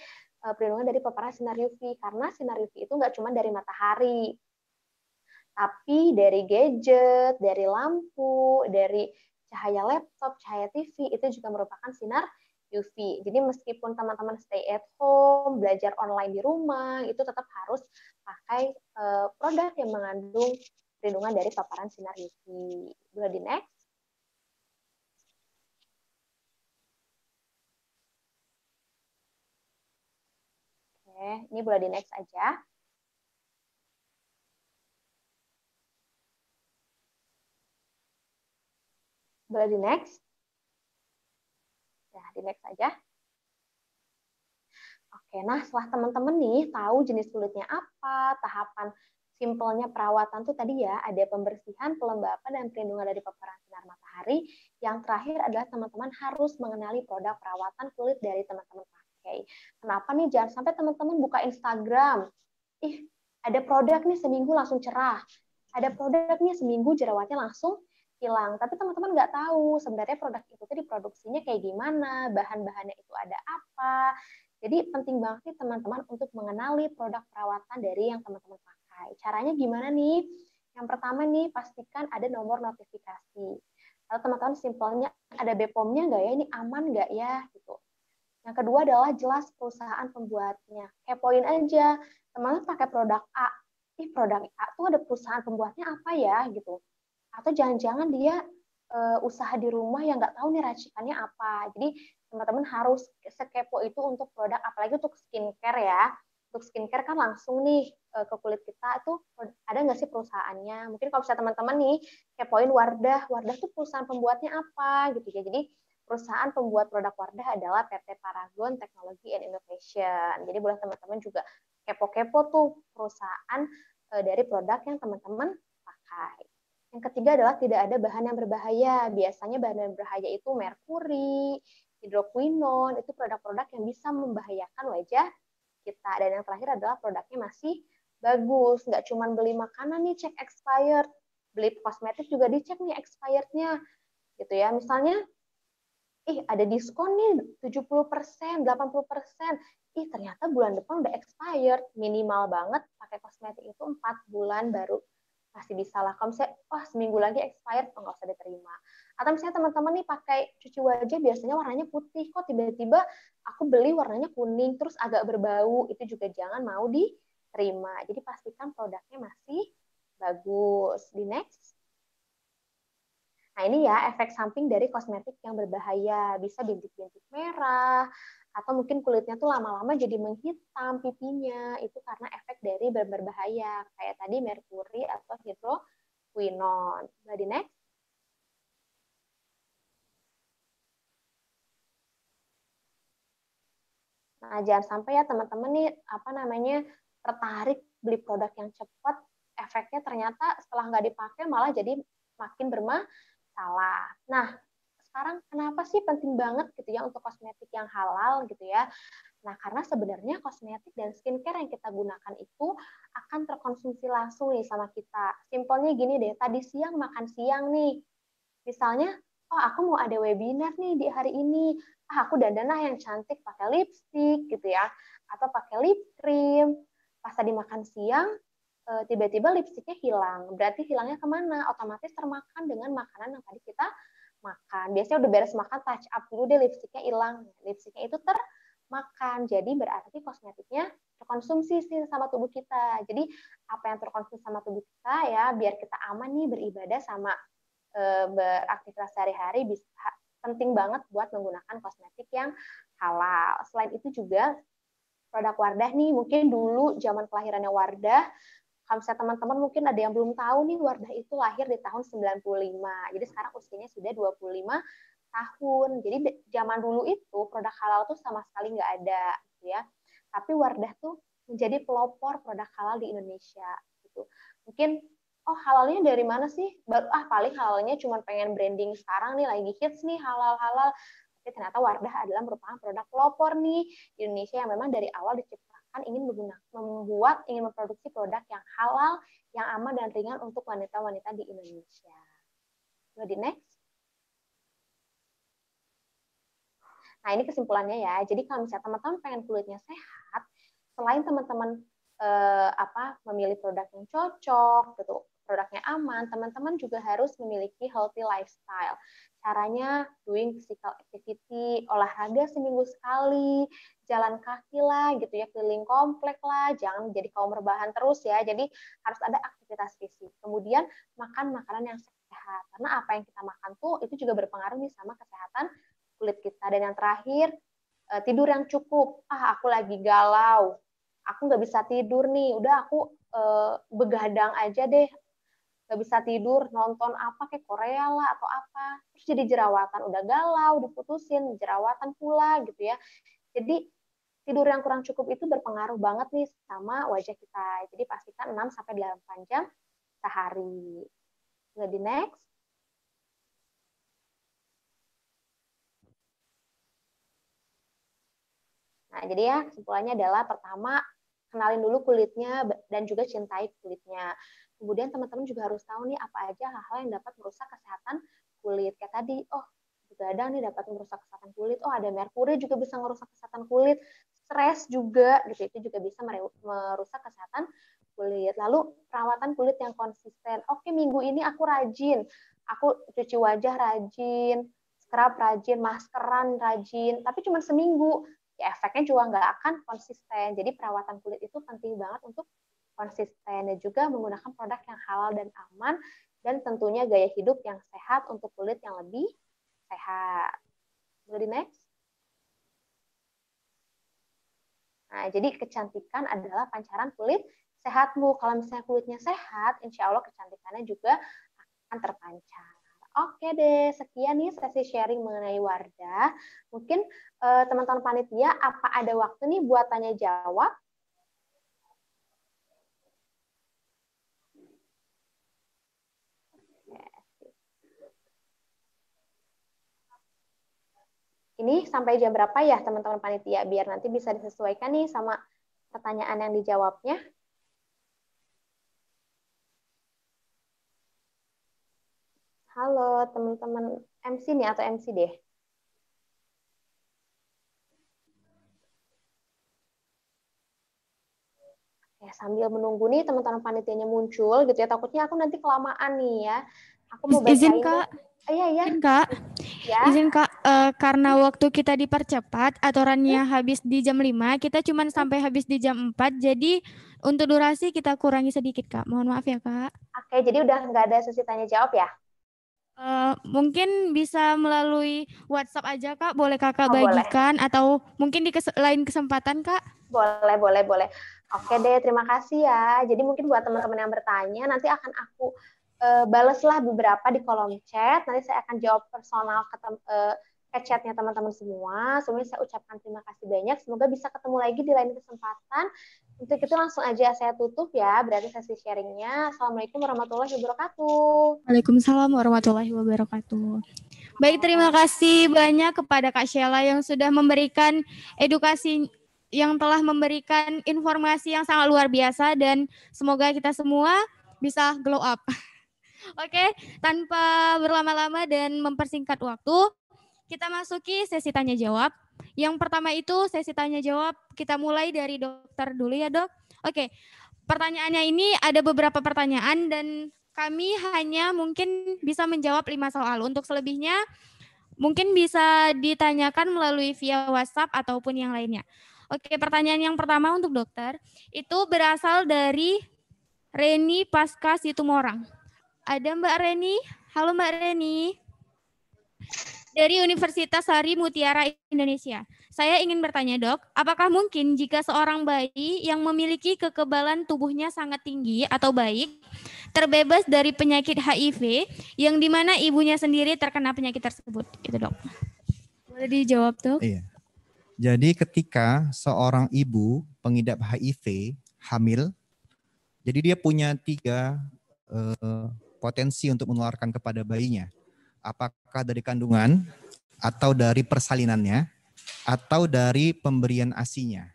perlindungan dari paparan sinar UV, karena sinar UV itu nggak cuma dari matahari, tapi dari gadget, dari lampu, dari cahaya laptop, cahaya TV, itu juga merupakan sinar UV. Jadi meskipun teman-teman stay at home, belajar online di rumah, itu tetap harus pakai produk yang mengandung perlindungan dari paparan sinar UV. Boleh di next. Oke, ini boleh di next aja. Boleh di next. Ya, di next aja. Oke, nah setelah teman-teman nih tahu jenis kulitnya apa, tahapan simpelnya perawatan tuh tadi ya, ada pembersihan, pelembapan, dan perlindungan dari paparan sinar matahari. Yang terakhir adalah teman-teman harus mengenali produk perawatan kulit dari teman-teman pakai. Kenapa nih? Jangan sampai teman-teman buka Instagram, ada produk nih seminggu langsung cerah, ada produk nih seminggu jerawatnya langsung hilang. Tapi teman-teman nggak tahu sebenarnya produk itu tuh diproduksinya kayak gimana, bahan-bahannya itu ada apa. Jadi penting banget nih teman-teman untuk mengenali produk perawatan dari yang teman-teman pakai. Caranya gimana nih? Yang pertama nih, pastikan ada nomor notifikasi. Lalu teman-teman simpelnya ada BPOM-nya nggak ya? Ini aman nggak ya? Gitu. Yang kedua adalah jelas perusahaan pembuatnya. Kepoin aja, teman-teman pakai produk A. Produk A tuh ada perusahaan pembuatnya apa ya? Gitu. Atau jangan-jangan dia usaha di rumah yang nggak tahu nih racikannya apa. Jadi teman-teman harus sekepo itu untuk produk, apalagi untuk skincare ya. Untuk skincare kan langsung nih ke kulit kita itu ada nggak sih perusahaannya. Mungkin kalau misalnya teman-teman nih kepoin Wardah tuh perusahaan pembuatnya apa gitu ya. Jadi perusahaan pembuat produk Wardah adalah PT Paragon Technology and Innovation. Jadi boleh teman-teman juga kepo-kepo tuh perusahaan dari produk yang teman-teman pakai. Yang ketiga adalah tidak ada bahan yang berbahaya. Biasanya bahan yang berbahaya itu merkuri, hidroquinon, itu produk-produk yang bisa membahayakan wajah kita. Dan yang terakhir adalah produknya masih bagus. Nggak cuma beli makanan nih cek expired, beli kosmetik juga dicek nih expirednya. Gitu ya. Misalnya, ada diskon nih 70%, 80%. Ternyata bulan depan udah expired. Minimal banget pakai kosmetik itu 4 bulan baru masih bisa lah. Kalau misalnya, seminggu lagi expired, nggak usah diterima. Atau misalnya teman-teman nih pakai cuci wajah biasanya warnanya putih, kok tiba-tiba aku beli warnanya kuning, terus agak berbau, itu juga jangan mau diterima. Jadi pastikan produknya masih bagus. Di next. Nah, ini ya efek samping dari kosmetik yang berbahaya. Bisa bintik-bintik merah, atau mungkin kulitnya tuh lama-lama jadi menghitam pipinya. Itu karena efek dari berbahaya. Kayak tadi merkuri atau hidroquinon. Nah, di next. Nah, jangan sampai ya teman-teman nih, tertarik beli produk yang cepat, efeknya ternyata setelah nggak dipakai malah jadi makin bermasalah. Nah, sekarang kenapa sih penting banget gitu ya untuk kosmetik yang halal gitu ya? Nah, karena sebenarnya kosmetik dan skincare yang kita gunakan itu akan terkonsumsi langsung nih sama kita. Simpelnya gini deh, tadi siang makan siang nih. Misalnya, aku mau ada webinar nih di hari ini. Aku dandanlah yang cantik pakai lipstick gitu ya, atau pakai lip cream. Pas tadi makan siang, tiba-tiba lipstiknya hilang. Berarti hilangnya kemana? Otomatis termakan dengan makanan yang tadi kita makan. Biasanya udah beres makan, touch up dulu deh, lipstiknya hilang. Lipstiknya itu termakan. Jadi berarti kosmetiknya terkonsumsi sih sama tubuh kita. Jadi apa yang terkonsumsi sama tubuh kita ya, biar kita aman nih beribadah sama beraktivitas sehari-hari, penting banget buat menggunakan kosmetik yang halal. Selain itu juga produk Wardah nih, mungkin dulu zaman kelahirannya Wardah, kalau misalnya teman-teman mungkin ada yang belum tahu nih, Wardah itu lahir di tahun 95. Jadi sekarang usianya sudah 25 tahun. Jadi zaman dulu itu produk halal tuh sama sekali nggak ada gitu ya. Tapi Wardah tuh menjadi pelopor produk halal di Indonesia gitu. Mungkin halalnya dari mana sih? Paling halalnya cuma pengen branding sekarang nih, lagi hits nih halal-halal. Tapi ternyata Wardah adalah merupakan produk pelopor nih di Indonesia yang memang dari awal diciptakan ingin memproduksi produk yang halal, yang aman dan ringan untuk wanita-wanita di Indonesia. Di next. Nah, ini kesimpulannya ya. Jadi kalau misalnya teman-teman pengen kulitnya sehat, selain teman-teman memilih produk yang cocok, gitu, produknya aman, teman-teman juga harus memiliki healthy lifestyle. Caranya doing physical activity, olahraga seminggu sekali, jalan kaki lah gitu ya, keliling komplek lah, jangan jadi kaum rebahan terus ya. Jadi harus ada aktivitas fisik. Kemudian makan makanan yang sehat. Karena apa yang kita makan tuh itu juga berpengaruh nih sama kesehatan kulit kita. Dan yang terakhir, tidur yang cukup. Aku lagi galau, aku nggak bisa tidur nih, udah aku begadang aja deh, nggak bisa tidur, nonton apa kayak Korea lah atau apa, terus jadi jerawatan, udah galau, diputusin, jerawatan pula gitu ya. Jadi tidur yang kurang cukup itu berpengaruh banget nih sama wajah kita. Jadi pastikan 6-8 jam sehari. Di next. Nah, jadi ya kesimpulannya adalah pertama, kenalin dulu kulitnya dan juga cintai kulitnya. Kemudian teman-teman juga harus tahu nih apa aja hal-hal yang dapat merusak kesehatan kulit. Kayak tadi, begadang nih dapat merusak kesehatan kulit. Ada merkuri juga bisa merusak kesehatan kulit. Stres juga, gitu, itu juga bisa merusak kesehatan kulit. Lalu perawatan kulit yang konsisten. Oke, minggu ini aku rajin, aku cuci wajah rajin, scrub rajin, maskeran rajin, tapi cuma seminggu. Ya efeknya juga nggak akan konsisten. Jadi perawatan kulit itu penting banget untuk konsisten, dan juga menggunakan produk yang halal dan aman, dan tentunya gaya hidup yang sehat untuk kulit yang lebih sehat. Boleh di next? Nah, jadi kecantikan adalah pancaran kulit sehatmu. Kalau misalnya kulitnya sehat, insya Allah kecantikannya juga akan terpancar. Oke deh, sekian nih sesi sharing mengenai Wardah. Mungkin teman-teman panitia, apa ada waktu nih buat tanya jawab? ini sampai jam berapa ya teman-teman panitia, biar nanti bisa disesuaikan nih sama pertanyaan yang dijawabnya. Halo teman-teman MC nih atau MC deh. Ya, sambil menunggu nih teman-teman panitianya muncul gitu ya, takutnya aku nanti kelamaan nih ya. Aku mau bacain. Izin Kak. Iya. Izin Kak. Ya. Izin Kak, karena waktu kita dipercepat, aturannya habis di jam 5, kita cuma sampai habis di jam 4, jadi untuk durasi kita kurangi sedikit Kak. Mohon maaf ya Kak. Oke, jadi udah nggak ada sesi tanya jawab ya? Mungkin bisa melalui WhatsApp aja Kak, boleh Kakak boleh. bagikan atau mungkin di lain kesempatan Kak? Boleh. Oke deh, terima kasih ya. Jadi mungkin buat teman-teman yang bertanya, nanti akan aku baleslah beberapa di kolom chat. Nanti saya akan jawab personal ke chatnya teman-teman semua. Sebelumnya saya ucapkan terima kasih banyak. Semoga bisa ketemu lagi di lain kesempatan. Untuk itu langsung aja saya tutup ya. Berarti sesi sharingnya. Assalamualaikum warahmatullahi wabarakatuh. Waalaikumsalam warahmatullahi wabarakatuh. Baik, terima kasih banyak kepada Kak Sheila yang sudah memberikan edukasi, yang telah memberikan informasi yang sangat luar biasa, dan semoga kita semua bisa glow up. Oke, tanpa berlama-lama dan mempersingkat waktu, kita masuki sesi tanya jawab. Yang pertama itu sesi tanya jawab, kita mulai dari dokter dulu ya Dok. Oke, pertanyaannya ini ada beberapa pertanyaan dan kami hanya mungkin bisa menjawab 5 soal. Untuk selebihnya mungkin bisa ditanyakan melalui via WhatsApp ataupun yang lainnya. Oke, pertanyaan yang pertama untuk dokter, itu berasal dari Reni Pasca Situmorang. Ada Mbak Reni? Halo Mbak Reni. Dari Universitas Sari Mutiara Indonesia. Saya ingin bertanya Dok, apakah mungkin jika seorang bayi yang memiliki kekebalan tubuhnya sangat tinggi atau baik, terbebas dari penyakit HIV, yang dimana ibunya sendiri terkena penyakit tersebut? Itu Dok. Boleh dijawab Dok? Iya. Jadi ketika seorang ibu pengidap HIV hamil, jadi dia punya 3 potensi untuk menularkan kepada bayinya. Apakah dari kandungan, atau dari persalinannya, atau dari pemberian ASI-nya.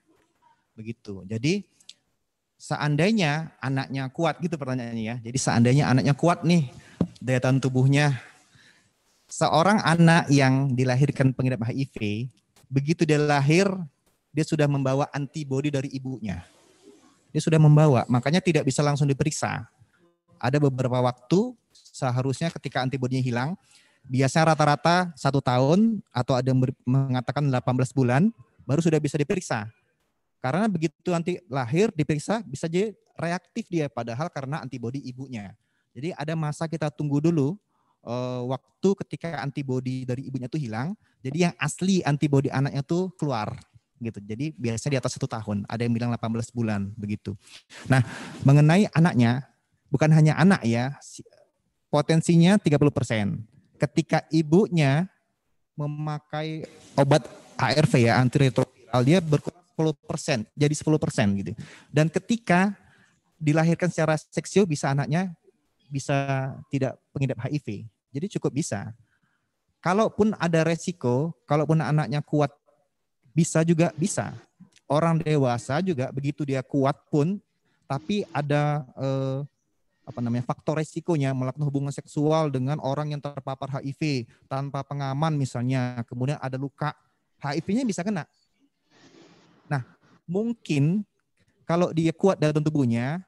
Begitu. Jadi seandainya anaknya kuat, gitu pertanyaannya ya. Jadi seandainya anaknya kuat nih, daya tahan tubuhnya. Seorang anak yang dilahirkan pengidap HIV, begitu dia lahir, dia sudah membawa antibodi dari ibunya. Dia sudah membawa, makanya tidak bisa langsung diperiksa. Ada beberapa waktu seharusnya ketika antibodinya hilang, biasanya rata-rata 1 tahun atau ada yang mengatakan 18 bulan baru sudah bisa diperiksa. Karena begitu nanti lahir diperiksa bisa jadi reaktif dia, padahal karena antibodi ibunya. Jadi ada masa kita tunggu dulu waktu ketika antibodi dari ibunya itu hilang, jadi yang asli antibodi anaknya tuh keluar gitu. Jadi biasanya di atas 1 tahun, ada yang bilang 18 bulan begitu. Nah, mengenai anaknya, bukan hanya anak ya, potensinya 30%. Ketika ibunya memakai obat ARV ya, antiretroviral, dia berkurang 10%, jadi 10% gitu. Dan ketika dilahirkan secara seksio, bisa anaknya bisa tidak pengidap HIV. Jadi cukup bisa. Kalaupun ada resiko, kalaupun anaknya kuat, bisa juga bisa. Orang dewasa juga begitu dia kuat pun, tapi ada faktor resikonya melakukan hubungan seksual dengan orang yang terpapar HIV tanpa pengaman misalnya, kemudian ada luka, HIV-nya bisa kena. Nah, mungkin kalau dia kuat dalam tubuhnya,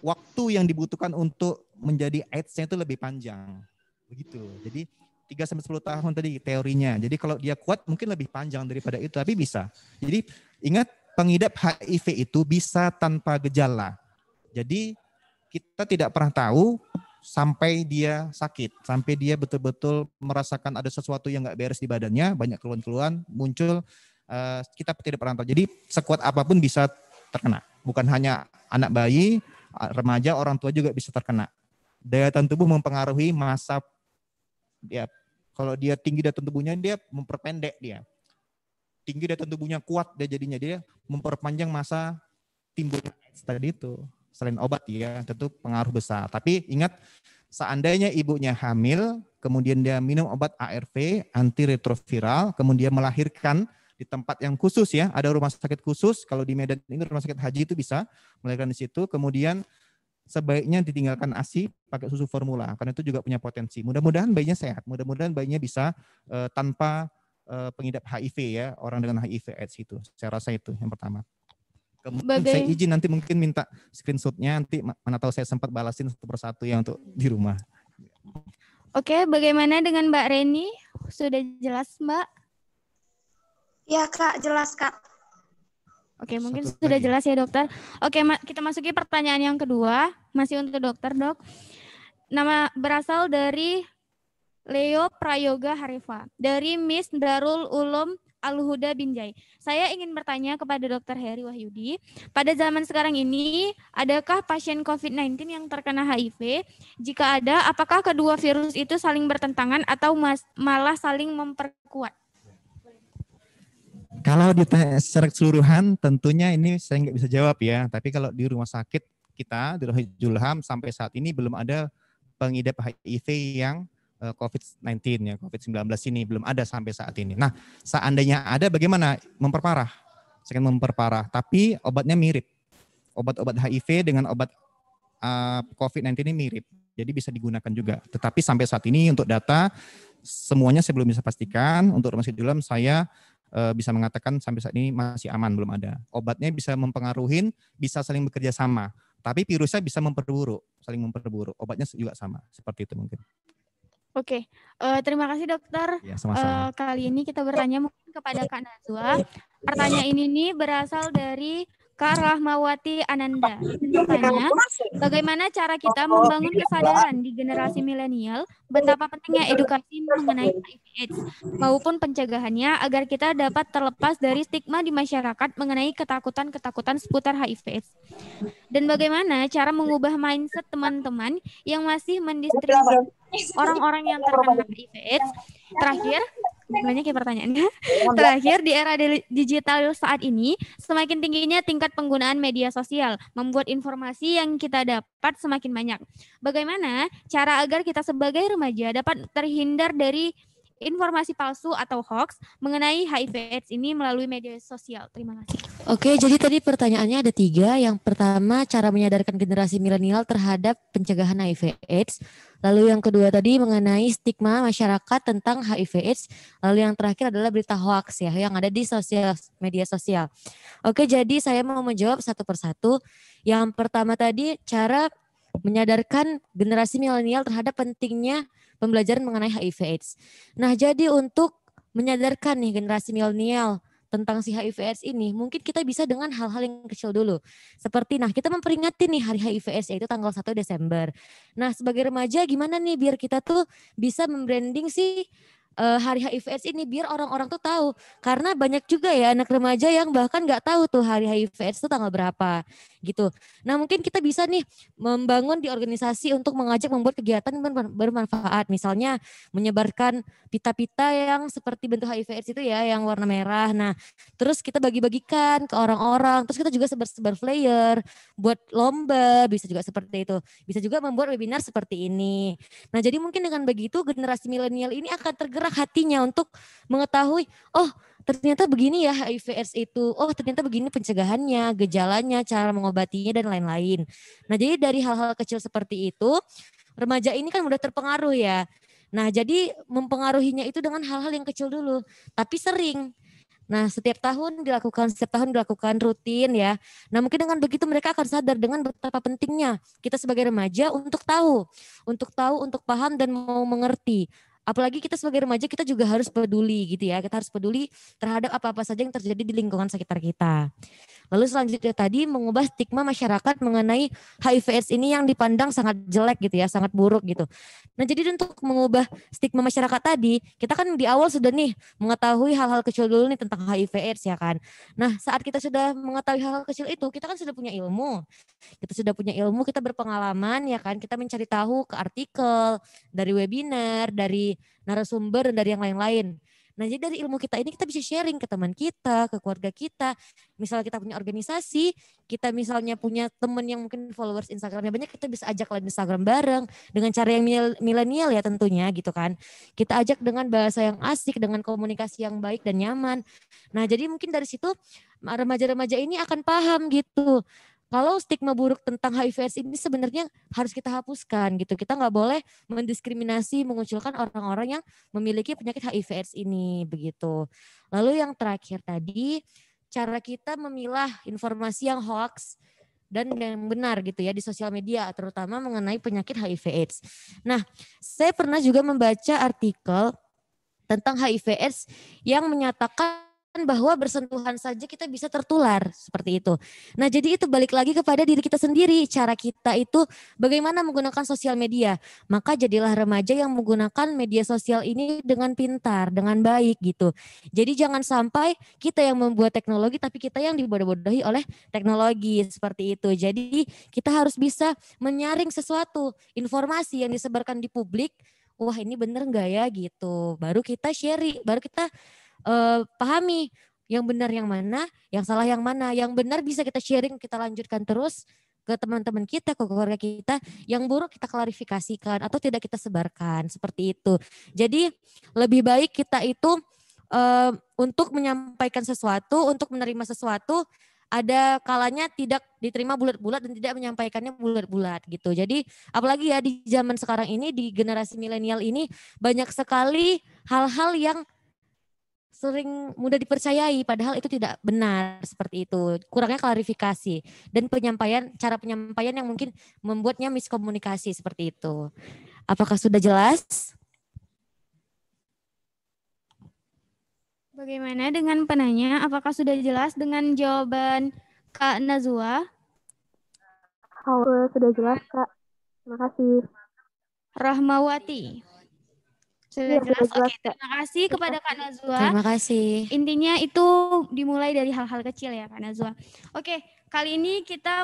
waktu yang dibutuhkan untuk menjadi AIDS-nya itu lebih panjang. Begitu. Jadi 3-10 tahun tadi teorinya. Jadi kalau dia kuat mungkin lebih panjang daripada itu, tapi bisa. Jadi ingat, pengidap HIV itu bisa tanpa gejala. Jadi kita tidak pernah tahu sampai dia sakit, sampai dia betul-betul merasakan ada sesuatu yang nggak beres di badannya, banyak keluhan-keluhan muncul, kita tidak pernah tahu. Jadi sekuat apapun bisa terkena. Bukan hanya anak bayi, remaja, orang tua juga bisa terkena. Daya tahan tubuh mempengaruhi masa, ya, kalau dia tinggi daya tahan tubuhnya, dia memperpendek dia. Tinggi daya tahan tubuhnya kuat, dia jadinya dia memperpanjang masa timbulnya AIDS tadi itu. Selain obat ya, tentu pengaruh besar. Tapi ingat, seandainya ibunya hamil, kemudian dia minum obat ARV, antiretroviral, kemudian melahirkan di tempat yang khusus ya, ada rumah sakit khusus, kalau di Medan ini rumah sakit haji itu bisa melahirkan di situ, kemudian sebaiknya ditinggalkan ASI pakai susu formula, karena itu juga punya potensi. Mudah-mudahan bayinya sehat, mudah-mudahan bayinya bisa tanpa pengidap HIV ya, orang dengan HIV AIDS itu. Saya rasa itu yang pertama. Kemudian saya izin nanti mungkin minta screenshotnya, nanti mana tahu saya sempat balasin satu persatu ya untuk di rumah. Oke, bagaimana dengan Mbak Reni? Sudah jelas Mbak? Ya Kak, jelas Kak. Oke, mungkin sudah jelas ya dokter. Oke, kita masuki pertanyaan yang kedua, masih untuk dokter dok. Nama berasal dari Leo Prayoga Harifa, dari Miss Darul Ulum Al-Huda Binjai. Saya ingin bertanya kepada Dr. Heri Wahyudi, pada zaman sekarang ini, adakah pasien COVID-19 yang terkena HIV? Jika ada, apakah kedua virus itu saling bertentangan atau malah saling memperkuat? Kalau ditanya secara keseluruhan, tentunya ini saya nggak bisa jawab ya. Tapi kalau di rumah sakit kita, di Rohid Julham, sampai saat ini belum ada pengidap HIV yang COVID-19 ya, COVID-19 ini belum ada sampai saat ini. Nah, seandainya ada bagaimana? Memperparah. Saya memperparah, tapi obatnya mirip. Obat-obat HIV dengan obat COVID-19 ini mirip. Jadi bisa digunakan juga. Tetapi sampai saat ini untuk data, semuanya saya belum bisa pastikan. Untuk rumah sakit Julham saya bisa mengatakan sampai saat ini masih aman, belum ada. Obatnya bisa mempengaruhi, bisa saling bekerja sama. Tapi virusnya bisa memperburuk, saling memperburuk. Obatnya juga sama, seperti itu mungkin. Oke, terima kasih dokter. Ya, sama-sama. Kali ini kita bertanya mungkin kepada Kak Najwa. Pertanyaan ini berasal dari Kak Rahmawati Ananda. Bertanya, bagaimana cara kita membangun kesadaran di generasi milenial betapa pentingnya edukasi mengenai HIV/AIDS maupun pencegahannya agar kita dapat terlepas dari stigma di masyarakat mengenai ketakutan-ketakutan seputar HIV/AIDS. Dan bagaimana cara mengubah mindset teman-teman yang masih mendistribusi orang-orang yang terkena HIV/AIDS. Terakhir, banyak ya pertanyaannya. Terakhir, di era digital saat ini, semakin tingginya tingkat penggunaan media sosial, membuat informasi yang kita dapat semakin banyak. Bagaimana cara agar kita sebagai remaja dapat terhindar dari informasi palsu atau hoax mengenai HIV/AIDS ini melalui media sosial? Terima kasih. Oke, jadi tadi pertanyaannya ada 3. Yang pertama, cara menyadarkan generasi milenial terhadap pencegahan HIV/AIDS. Lalu yang kedua tadi mengenai stigma masyarakat tentang HIV/AIDS. Lalu yang terakhir adalah berita hoax ya, yang ada di media sosial. Oke, jadi saya mau menjawab satu persatu. Yang pertama tadi, cara menyadarkan generasi milenial terhadap pentingnya pembelajaran mengenai HIV/AIDS. Nah, jadi untuk menyadarkan nih generasi milenial tentang si HIV/AIDS ini, mungkin kita bisa dengan hal-hal yang kecil dulu. Seperti, kita memperingati nih hari HIV/AIDS yaitu tanggal 1 Desember. Nah, sebagai remaja gimana nih biar kita tuh bisa membranding si hari HIV/AIDS ini biar orang-orang tuh tahu. Karena banyak juga ya anak remaja yang bahkan nggak tahu tuh hari HIV/AIDS itu tanggal berapa gitu. Nah, mungkin kita bisa nih membangun di organisasi untuk mengajak membuat kegiatan bermanfaat. Misalnya menyebarkan pita-pita yang seperti bentuk HIV/AIDS itu ya, yang warna merah. Nah, terus kita bagi-bagikan ke orang-orang. Terus kita juga sebar-sebar flyer, buat lomba, bisa juga seperti itu. Bisa juga membuat webinar seperti ini. Nah, jadi mungkin dengan begitu generasi milenial ini akan tergerak hatinya untuk mengetahui, oh ternyata begini ya HIV/AIDS itu, oh ternyata begini pencegahannya, gejalanya, cara mengobatinya dan lain-lain. Nah, jadi dari hal-hal kecil seperti itu, remaja ini kan mudah terpengaruh ya. Nah, jadi mempengaruhinya itu dengan hal-hal yang kecil dulu, tapi sering. Nah, setiap tahun dilakukan rutin ya. Nah, mungkin dengan begitu mereka akan sadar dengan betapa pentingnya kita sebagai remaja untuk tahu, untuk paham dan mau mengerti. Apalagi kita sebagai remaja kita juga harus peduli gitu ya. Kita harus peduli terhadap apa-apa saja yang terjadi di lingkungan sekitar kita. Lalu selanjutnya tadi mengubah stigma masyarakat mengenai HIV/AIDS ini yang dipandang sangat jelek gitu ya, sangat buruk gitu. Nah, jadi untuk mengubah stigma masyarakat tadi, kita kan di awal sudah nih mengetahui hal-hal kecil dulu nih tentang HIV/AIDS ya kan. Nah, saat kita sudah mengetahui hal-hal kecil itu, kita kan sudah punya ilmu. Kita berpengalaman ya kan, kita mencari tahu ke artikel, dari webinar, dari narasumber dan dari yang lain-lain. Nah, jadi dari ilmu kita ini kita bisa sharing ke teman kita, ke keluarga kita. Misalnya kita punya organisasi, kita misalnya punya teman yang mungkin followers Instagramnya banyak, kita bisa ajak live Instagram bareng dengan cara yang milenial ya tentunya gitu kan. Kita ajak dengan bahasa yang asik, dengan komunikasi yang baik dan nyaman. Nah, jadi mungkin dari situ remaja-remaja ini akan paham gitu. Kalau stigma buruk tentang HIV/AIDS ini sebenarnya harus kita hapuskan gitu. Kita nggak boleh mendiskriminasi, mengucilkan orang-orang yang memiliki penyakit HIV/AIDS ini begitu. Lalu yang terakhir tadi, cara kita memilah informasi yang hoax dan yang benar gitu ya di sosial media, terutama mengenai penyakit HIV/AIDS. Nah, saya pernah juga membaca artikel tentang HIV/AIDS yang menyatakan bahwa bersentuhan saja kita bisa tertular seperti itu. Nah, jadi itu balik lagi kepada diri kita sendiri. Cara kita itu bagaimana menggunakan sosial media. Maka jadilah remaja yang menggunakan media sosial ini dengan pintar, dengan baik gitu. Jadi jangan sampai kita yang membuat teknologi tapi kita yang dibodoh-bodohi oleh teknologi seperti itu. Jadi kita harus bisa menyaring sesuatu, informasi yang disebarkan di publik. Wah, ini bener nggak ya gitu. Baru kita sharing, baru kita pahami yang benar yang mana, yang salah yang mana. Yang benar bisa kita sharing, kita lanjutkan terus ke teman-teman kita, ke keluarga kita. Yang buruk kita klarifikasikan atau tidak kita sebarkan, seperti itu. Jadi lebih baik kita itu untuk menyampaikan sesuatu, untuk menerima sesuatu, ada kalanya tidak diterima bulat-bulat dan tidak menyampaikannya bulat-bulat gitu. Jadi apalagi ya di zaman sekarang ini, di generasi milenial ini banyak sekali hal-hal yang sering mudah dipercayai padahal itu tidak benar seperti itu. Kurangnya klarifikasi dan cara penyampaian yang mungkin membuatnya miskomunikasi seperti itu. Apakah sudah jelas? Bagaimana dengan penanya? Apakah sudah jelas dengan jawaban Kak Nazwa? Sudah jelas, Kak. Terima kasih. Rahmawati. Sudah jelas? Oke, terima kasih kepada Kak Nazwa. Terima kasih. Intinya itu dimulai dari hal-hal kecil ya Kak Nazwa. Oke, kali ini kita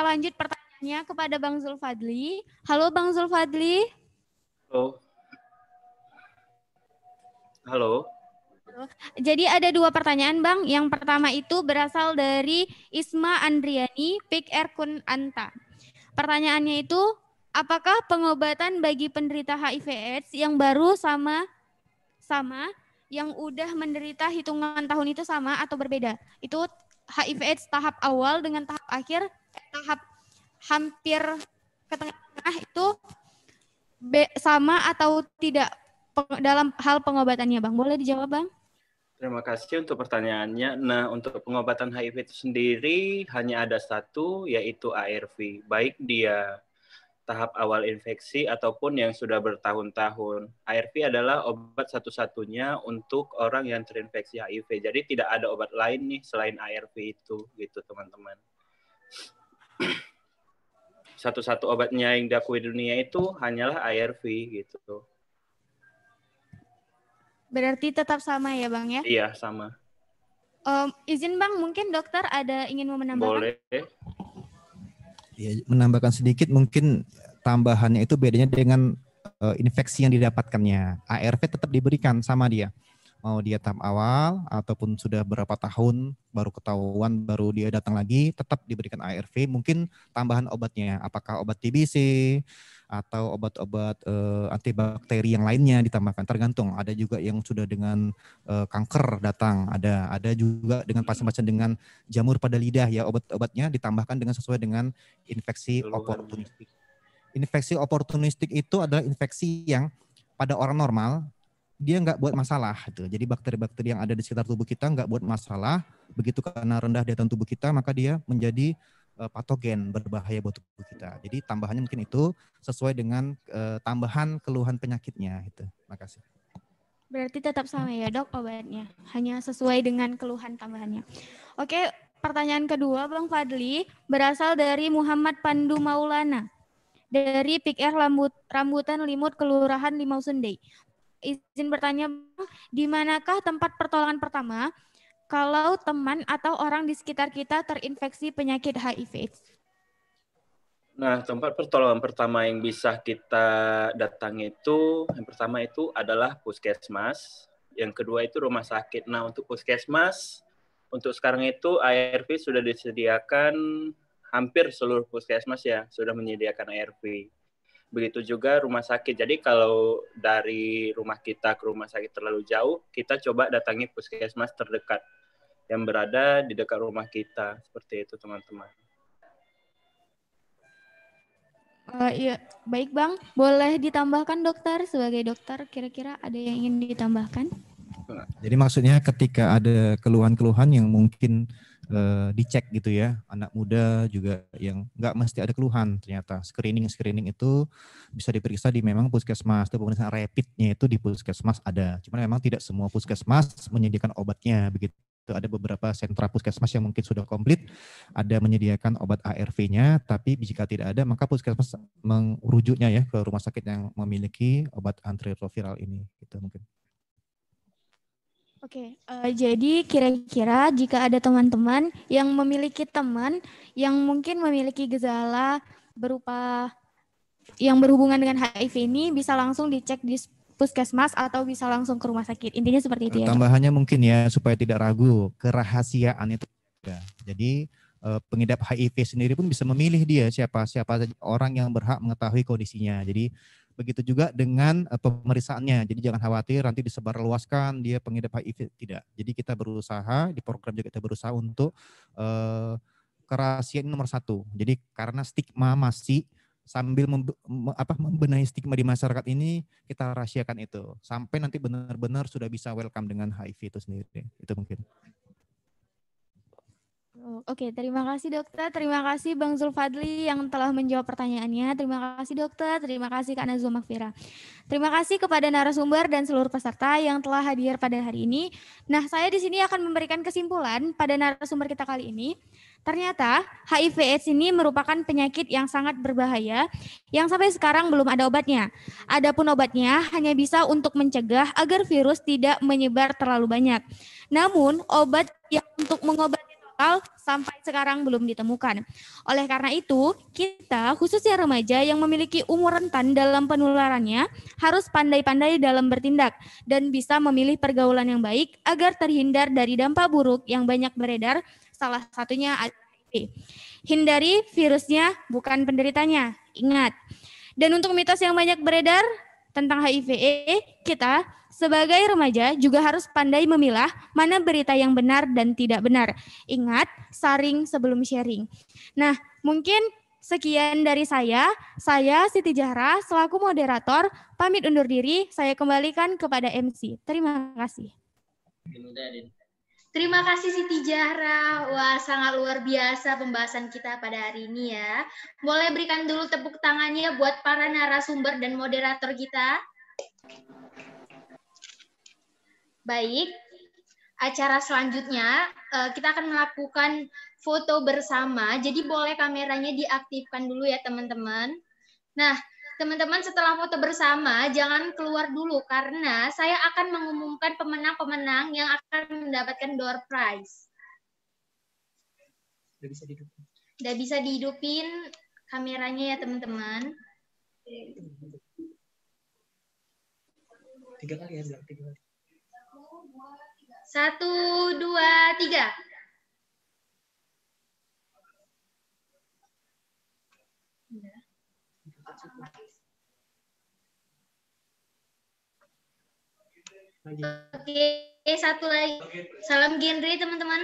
lanjut pertanyaannya kepada Bang Zulfadli. Halo Bang Zulfadli. Halo. Halo. Jadi ada 2 pertanyaan Bang. Yang pertama itu berasal dari Isma Andriani, Pik Erkun Anta. Pertanyaannya itu, apakah pengobatan bagi penderita HIV/AIDS yang baru sama yang udah menderita hitungan tahun itu sama atau berbeda? Itu HIV/AIDS tahap awal dengan tahap akhir, tahap hampir ke tengah itu sama atau tidak dalam hal pengobatannya Bang? Boleh dijawab Bang? Terima kasih untuk pertanyaannya. Nah, untuk pengobatan HIV itu sendiri hanya ada satu, yaitu ARV. Baik dia tahap awal infeksi ataupun yang sudah bertahun-tahun. ARV adalah obat satu-satunya untuk orang yang terinfeksi HIV. Jadi tidak ada obat lain nih selain ARV itu, gitu teman-teman. Satu-satu obatnya yang diakui dunia itu hanyalah ARV, gitu. Berarti tetap sama ya Bang ya? Iya, sama. Izin Bang, mungkin dokter ingin mau menambahkan? Boleh. Ya, menambahkan sedikit mungkin tambahannya itu bedanya dengan infeksi yang didapatkannya. ARV tetap diberikan sama dia. Mau dia tahap awal ataupun sudah berapa tahun baru ketahuan, baru dia datang lagi, tetap diberikan ARV. Mungkin tambahan obatnya, apakah obat TBC atau obat-obat antibakteri yang lainnya ditambahkan. Tergantung, ada juga yang sudah dengan kanker datang, ada juga dengan pasien-pasien dengan jamur pada lidah ya, obat-obatnya ditambahkan dengan sesuai dengan infeksi oportunistik. Infeksi oportunistik itu adalah infeksi yang pada orang normal dia nggak buat masalah gitu. Jadi bakteri-bakteri yang ada di sekitar tubuh kita nggak buat masalah. Begitu karena rendah daya tahan tubuh kita, maka dia menjadi patogen, berbahaya buat tubuh kita. Jadi tambahannya mungkin itu sesuai dengan tambahan keluhan penyakitnya. Gitu. Terima kasih. Berarti tetap sama ya Dok obatnya, hanya sesuai dengan keluhan tambahannya. Oke, pertanyaan kedua Bang Fadli berasal dari Muhammad Pandu Maulana dari PIKR Rambutan Limut Kelurahan Limau Sendei. Izin bertanya, di manakah tempat pertolongan pertama kalau teman atau orang di sekitar kita terinfeksi penyakit HIV/AIDS? Nah, tempat pertolongan pertama yang bisa kita datangi itu, yang pertama itu adalah puskesmas. yang kedua itu rumah sakit. Nah, untuk puskesmas, untuk sekarang itu ARV sudah disediakan hampir seluruh puskesmas ya, sudah menyediakan ARV. Begitu juga rumah sakit. Jadi kalau dari rumah kita ke rumah sakit terlalu jauh, kita coba datangi puskesmas terdekat yang berada di dekat rumah kita. Seperti itu, teman-teman. Iya, baik Bang. Boleh ditambahkan dokter, sebagai dokter kira-kira ada yang ingin ditambahkan? Jadi maksudnya ketika ada keluhan-keluhan yang mungkin dicek gitu ya, anak muda juga yang nggak mesti ada keluhan ternyata. Screening itu bisa diperiksa di memang puskesmas, itu pemeriksaan rapidnya itu di puskesmas ada. Cuman memang tidak semua puskesmas menyediakan obatnya begitu. Ada beberapa sentra puskesmas yang mungkin sudah komplit, ada menyediakan obat ARV-nya, tapi jika tidak ada maka puskesmas merujuknya ya ke rumah sakit yang memiliki obat antiretroviral ini. Gitu mungkin. Oke, jadi kira-kira jika ada teman-teman yang memiliki teman yang mungkin memiliki gejala berupa yang berhubungan dengan HIV ini bisa langsung dicek di puskesmas atau bisa langsung ke rumah sakit. Intinya seperti itu ya. Tambahannya mungkin ya supaya tidak ragu, kerahasiaan itu ada. Jadi pengidap HIV sendiri pun bisa memilih dia siapa orang yang berhak mengetahui kondisinya. Jadi begitu juga dengan pemeriksaannya. Jadi jangan khawatir nanti disebarluaskan dia pengidap HIV, tidak. Jadi kita berusaha, di program juga kita berusaha untuk kerahasiaan nomor 1. Jadi karena stigma masih sambil membenahi stigma di masyarakat ini, kita rahasiakan itu. Sampai nanti benar-benar sudah bisa welcome dengan HIV itu sendiri. Itu mungkin. Oke, terima kasih dokter. Terima kasih Bang Zulfadli yang telah menjawab pertanyaannya. Terima kasih dokter. Terima kasih Kak Nazwa Makfira. Terima kasih kepada narasumber dan seluruh peserta yang telah hadir pada hari ini. Nah, saya di sini akan memberikan kesimpulan pada narasumber kita kali ini. Ternyata HIV/AIDS ini merupakan penyakit yang sangat berbahaya yang sampai sekarang belum ada obatnya. Adapun obatnya hanya bisa untuk mencegah agar virus tidak menyebar terlalu banyak. Namun, obat yang untuk mengobati sampai sekarang belum ditemukan. Oleh karena itu, kita khususnya remaja yang memiliki umur rentan dalam penularannya harus pandai-pandai dalam bertindak dan bisa memilih pergaulan yang baik agar terhindar dari dampak buruk yang banyak beredar, salah satunya HIV. Hindari virusnya, bukan penderitanya. Ingat. Dan untuk mitos yang banyak beredar tentang HIV, kita sebagai remaja juga harus pandai memilah mana berita yang benar dan tidak benar. Ingat, saring sebelum sharing. Nah, mungkin sekian dari saya. Saya Siti Zahra selaku moderator pamit undur diri. Saya kembalikan kepada MC. Terima kasih. Terima kasih Siti Zahra. Wah, sangat luar biasa pembahasan kita pada hari ini ya. Boleh berikan dulu tepuk tangannya buat para narasumber dan moderator kita. Baik, acara selanjutnya kita akan melakukan foto bersama. Jadi boleh kameranya diaktifkan dulu ya teman-teman. Nah, teman-teman setelah foto bersama jangan keluar dulu karena saya akan mengumumkan pemenang-pemenang yang akan mendapatkan door prize. Udah bisa dihidupin kameranya ya teman-teman. 3 kali ya, 3 kali. 1, 2, 3. Oke, satu lagi. Salam genre teman-teman.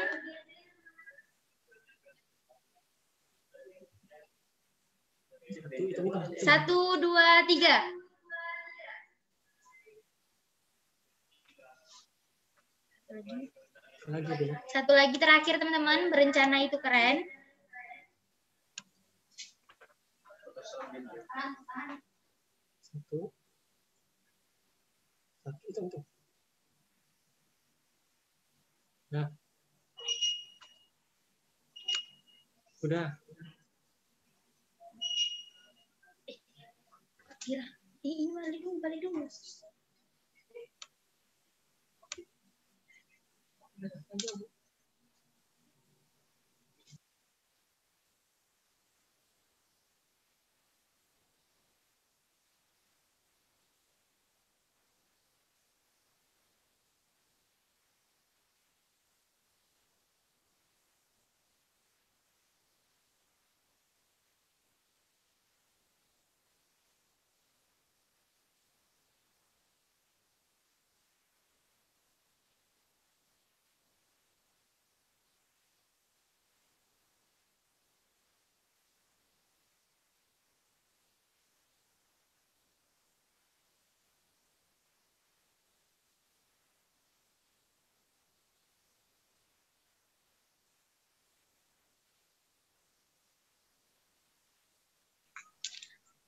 Satu, dua, tiga. Satu lagi terakhir teman-teman, berencana itu keren. Satu. Itu. Nah. Udah. Kira. Ini balik dulu.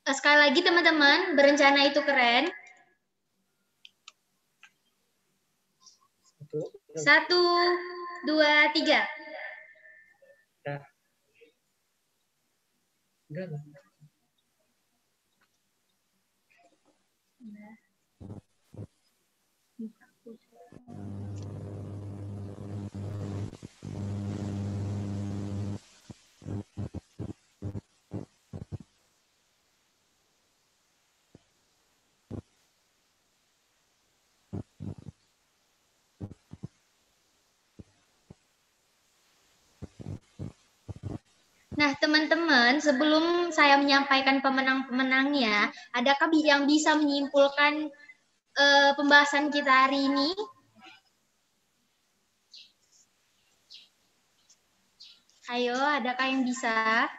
Sekali lagi teman-teman, berencana itu keren. 1, 2, 3. Udah lah. Nah, teman-teman, sebelum saya menyampaikan pemenang-pemenangnya, adakah yang bisa menyimpulkan pembahasan kita hari ini? Ayo, adakah yang bisa?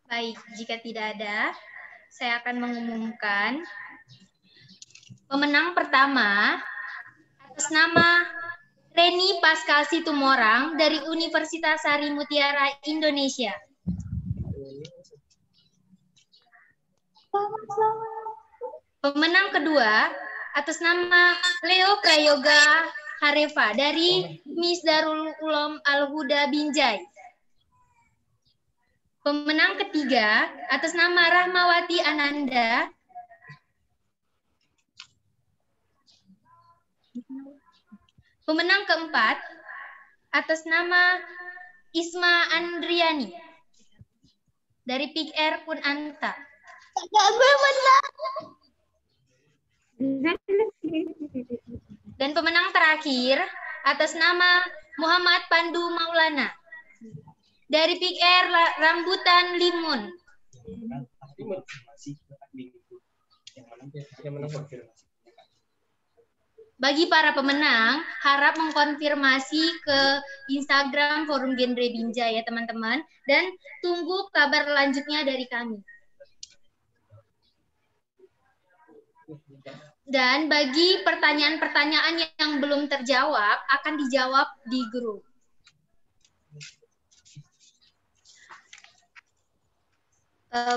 Baik, jika tidak ada, saya akan mengumumkan pemenang pertama atas nama Reni Pascal Situmorang dari Universitas Sari Mutiara Indonesia. Pemenang kedua atas nama Leo Prayoga Hareva dari Miss Darul Ulum Al-Huda Binjai. Pemenang ketiga atas nama Rahmawati Ananda pemenang keempat atas nama Isma Andriani dari Pik Air Punanta. Dan pemenang terakhir atas nama Muhammad Pandu Maulana dari Pik Air Rambutan Limun. Bagi para pemenang, harap mengkonfirmasi ke Instagram Forum Genre Binjai ya teman-teman, dan tunggu kabar lanjutnya dari kami. Dan bagi pertanyaan-pertanyaan yang belum terjawab, akan dijawab di grup.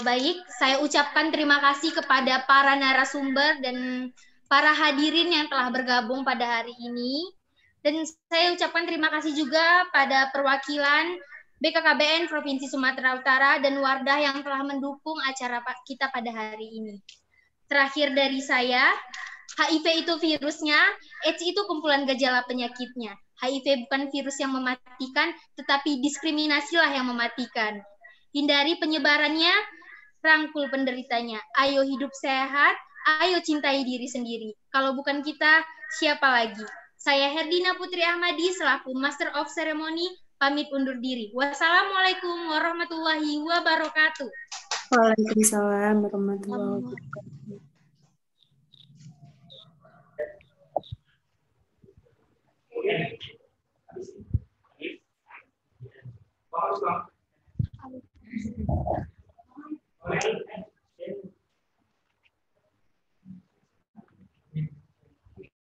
Baik, saya ucapkan terima kasih kepada para narasumber dan para hadirin yang telah bergabung pada hari ini. Dan saya ucapkan terima kasih juga pada perwakilan BKKBN Provinsi Sumatera Utara dan Wardah yang telah mendukung acara kita pada hari ini. Terakhir dari saya, HIV itu virusnya, AIDS itu kumpulan gejala penyakitnya. HIV bukan virus yang mematikan, tetapi diskriminasilah yang mematikan. Hindari penyebarannya, rangkul penderitanya. Ayo hidup sehat, ayo cintai diri sendiri. Kalau bukan kita, siapa lagi? Saya Herdina Putri Ahmadi selaku Master of Ceremony pamit undur diri. Wassalamualaikum warahmatullahi wabarakatuh. Waalaikumsalam warahmatullahi wabarakatuh.